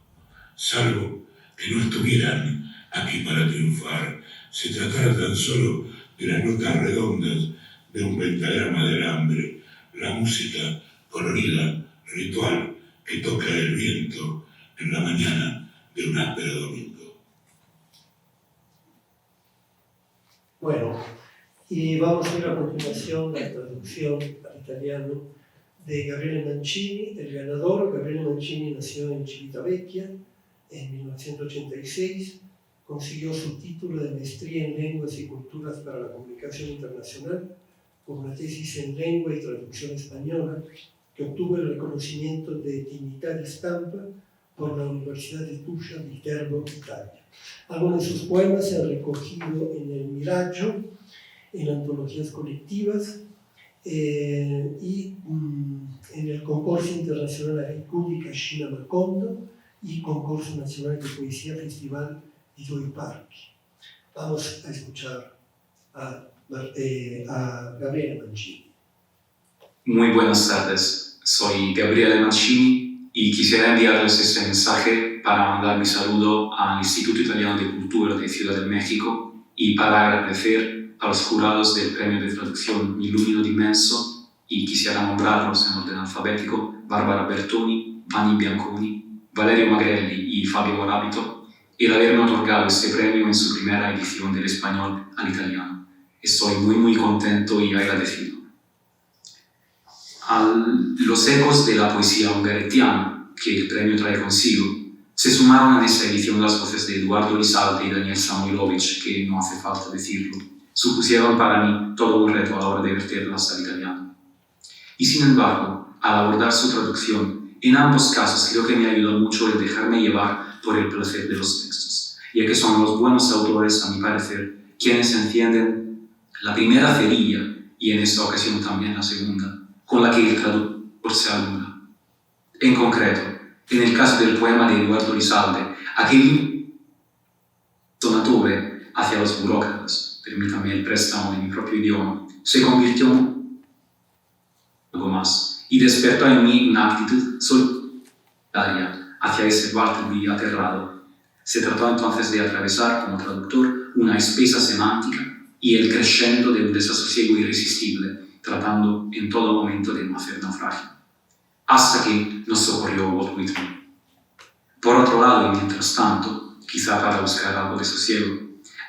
Salvo que no estuvieran aquí para triunfar, se tratara tan solo de las notas redondas de un pentagrama de alambre, la música colorida, ritual, que toca el viento en la mañana de un áspero domingo. Bueno, y vamos a ver a continuación la traducción al italiano de Gabriele Mancini. El ganador, Gabriele Mancini, nació en Civitavecchia En 1986 consiguió su título de maestría en Lenguas y Culturas para la Comunicación Internacional con una tesis en Lengua y Traducción Española que obtuvo el reconocimiento de Dignità di Stampa por la Universidad de Tuscia, Viterbo, Italia. Algunos de sus poemas se han recogido en el Miraggio, en antologías colectivas y en el Concurso Internacional Repubblica Scina Macondo y Concurso Nacional de Poesía Festival di Due Parchi. Vamos a escuchar a Gabriele Mancini. Muy buenas tardes, soy Gabriele Mancini y quisiera enviarles este mensaje para mandar mi saludo al Instituto Italiano de Cultura de Ciudad de México y para agradecer a los jurados del Premio de Traducción Illumino di Menso, y quisiera nombrarlos en orden alfabético: Barbara Bertoni, Vanni Bianconi, Valerio Magrelli y Fabio Morabito, el haberme otorgado este premio en su primera edición del español al italiano. Estoy muy contento y agradecido. A los ecos de la poesía ungaretiana que el premio trae consigo, se sumaron en esta edición las voces de Eduardo Lizalde y Daniel Samoilovich, que, no hace falta decirlo, supusieron para mí todo un reto a la hora de verterlas al italiano. Y sin embargo, al abordar su traducción, en ambos casos creo que me ayudó mucho el dejarme llevar por el placer de los textos, ya que son los buenos autores, a mi parecer, quienes encienden la primera cerilla, y en esta ocasión también la segunda, con la que el traductor se alumbra. En concreto, en el caso del poema de Eduardo Lizalde, aquel donatore hacia los burócratas, permítame el préstamo de mi propio idioma, se convirtió en algo más y despertó en mí una actitud solidaria hacia ese Bartleby aterrado. Se trató entonces de atravesar como traductor una espesa semántica y el crescendo de un desasosiego irresistible, tratando en todo momento de no hacer naufragio, hasta que nos socorrió Walt Whitman. Por otro lado, y mientras tanto, quizá para buscar algo de sosiego,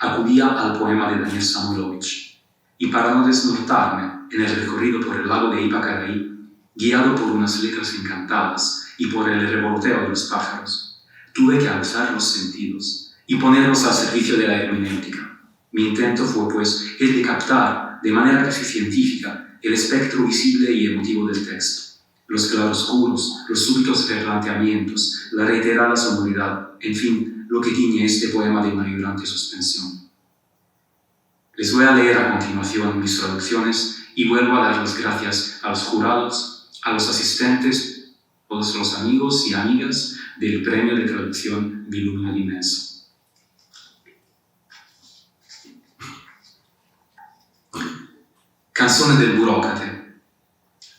acudía al poema de Daniel Samoilovich, y para no desnortarme en el recorrido por el lago de Ypacaraí, guiado por unas letras encantadas y por el revoloteo de los pájaros, tuve que alzar los sentidos y ponerlos al servicio de la hermenéutica. Mi intento fue, pues, el de captar, de manera casi científica, el espectro visible y emotivo del texto, los claroscuros, los súbitos replanteamientos, la reiterada sonoridad, en fin, lo que tiñe este poema de una vibrante suspensión. Les voy a leer a continuación mis traducciones y vuelvo a dar las gracias a los jurados, a los asistentes, a todos los amigos y amigas del Premio de Traducción Illumino di Menso. Canzone del burocrate.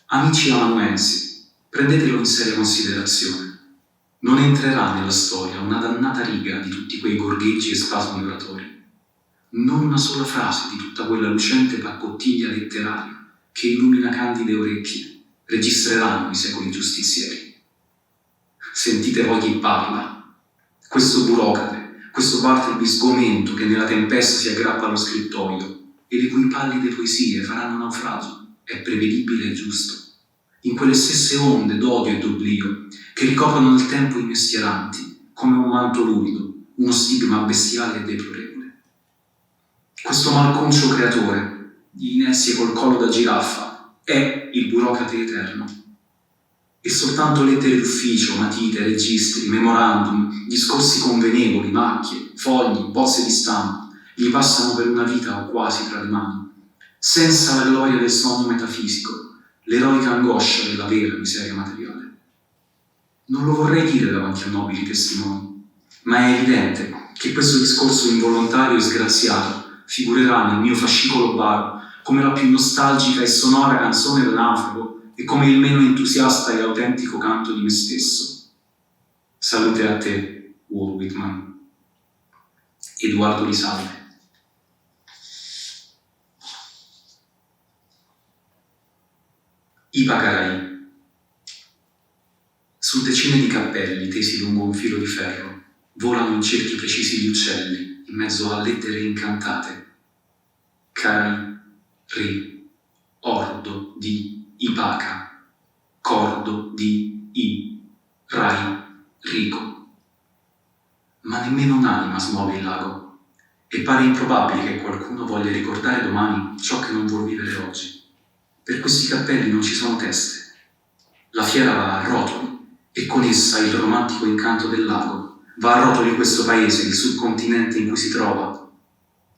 Amici amanuensi, prendetelo in seria considerazione. Non entrerà nella storia una dannata riga di tutti quei gorgheggi e spasmi oratori. Non una sola frase di tutta quella lucente paccottiglia letteraria che illumina candide orecchie registreranno i secoli giustizieri. Sentite voi chi parla. Questo burocrate, questo Bartleby sgomento che nella tempesta si aggrappa allo scrittoio e le cui pallide poesie faranno naufragio, è prevedibile e giusto, in quelle stesse onde d'odio e d'oblio che ricoprono il tempo i mestieranti, come un manto luido, uno stigma bestiale e deplorevole. Questo malconcio creatore, di inezie col collo da giraffa, è il burocrate eterno. E soltanto lettere d'ufficio, matite, registri, memorandum, discorsi convenevoli, macchie, fogli, bozze di stampa, gli passano per una vita o quasi tra le mani, senza la gloria del sonno metafisico, l'eroica angoscia della vera miseria materiale. Non lo vorrei dire davanti a nobili testimoni, ma è evidente che questo discorso involontario e sgraziato figurerà nel mio fascicolo baro come la più nostalgica e sonora canzone da naufrago e come il meno entusiasta e autentico canto di me stesso. Salute a te, Walt Whitman. Eduardo Lizalde. Ypacaraí. Su decine di cappelli tesi lungo un filo di ferro volano in cerchi precisi gli uccelli in mezzo a lettere incantate. Carai, ri, ordo di ma nemmeno un'anima smuove il lago, e pare improbabile che qualcuno voglia ricordare domani ciò che non vuol vivere oggi. Per questi cappelli non ci sono teste. La fiera va a rotoli, e con essa il romantico incanto del lago. Va a rotoli questo paese, il subcontinente in cui si trova,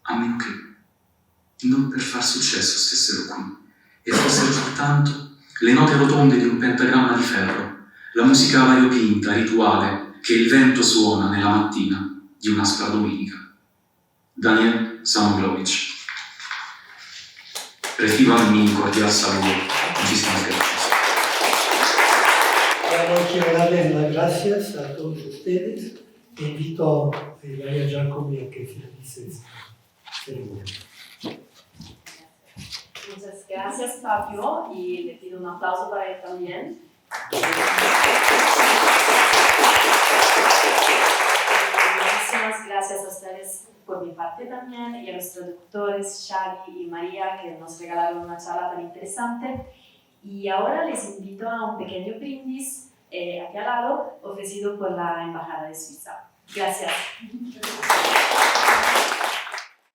a meno che non per far successo stessero qui, e fossero soltanto le note rotonde di un pentagramma di ferro, la musica variopinta, rituale, che il vento suona nella mattina di un'aspra domenica. Daniel Samoglovic. Reciban mi cordial saludo. Muchísimas gracias. Bueno, quiero darles las gracias a todos ustedes. Invito a Ilaria Giacomi a que finalice esta ceremonia. Muchas gracias, Fabio, y le pido un aplauso para él también. Muchísimas gracias a ustedes por mi parte también y a los traductores Shadi y María que nos regalaron una charla tan interesante. Y ahora les invito a un pequeño brindis aquí al lado ofrecido por la Embajada de Suiza. Gracias.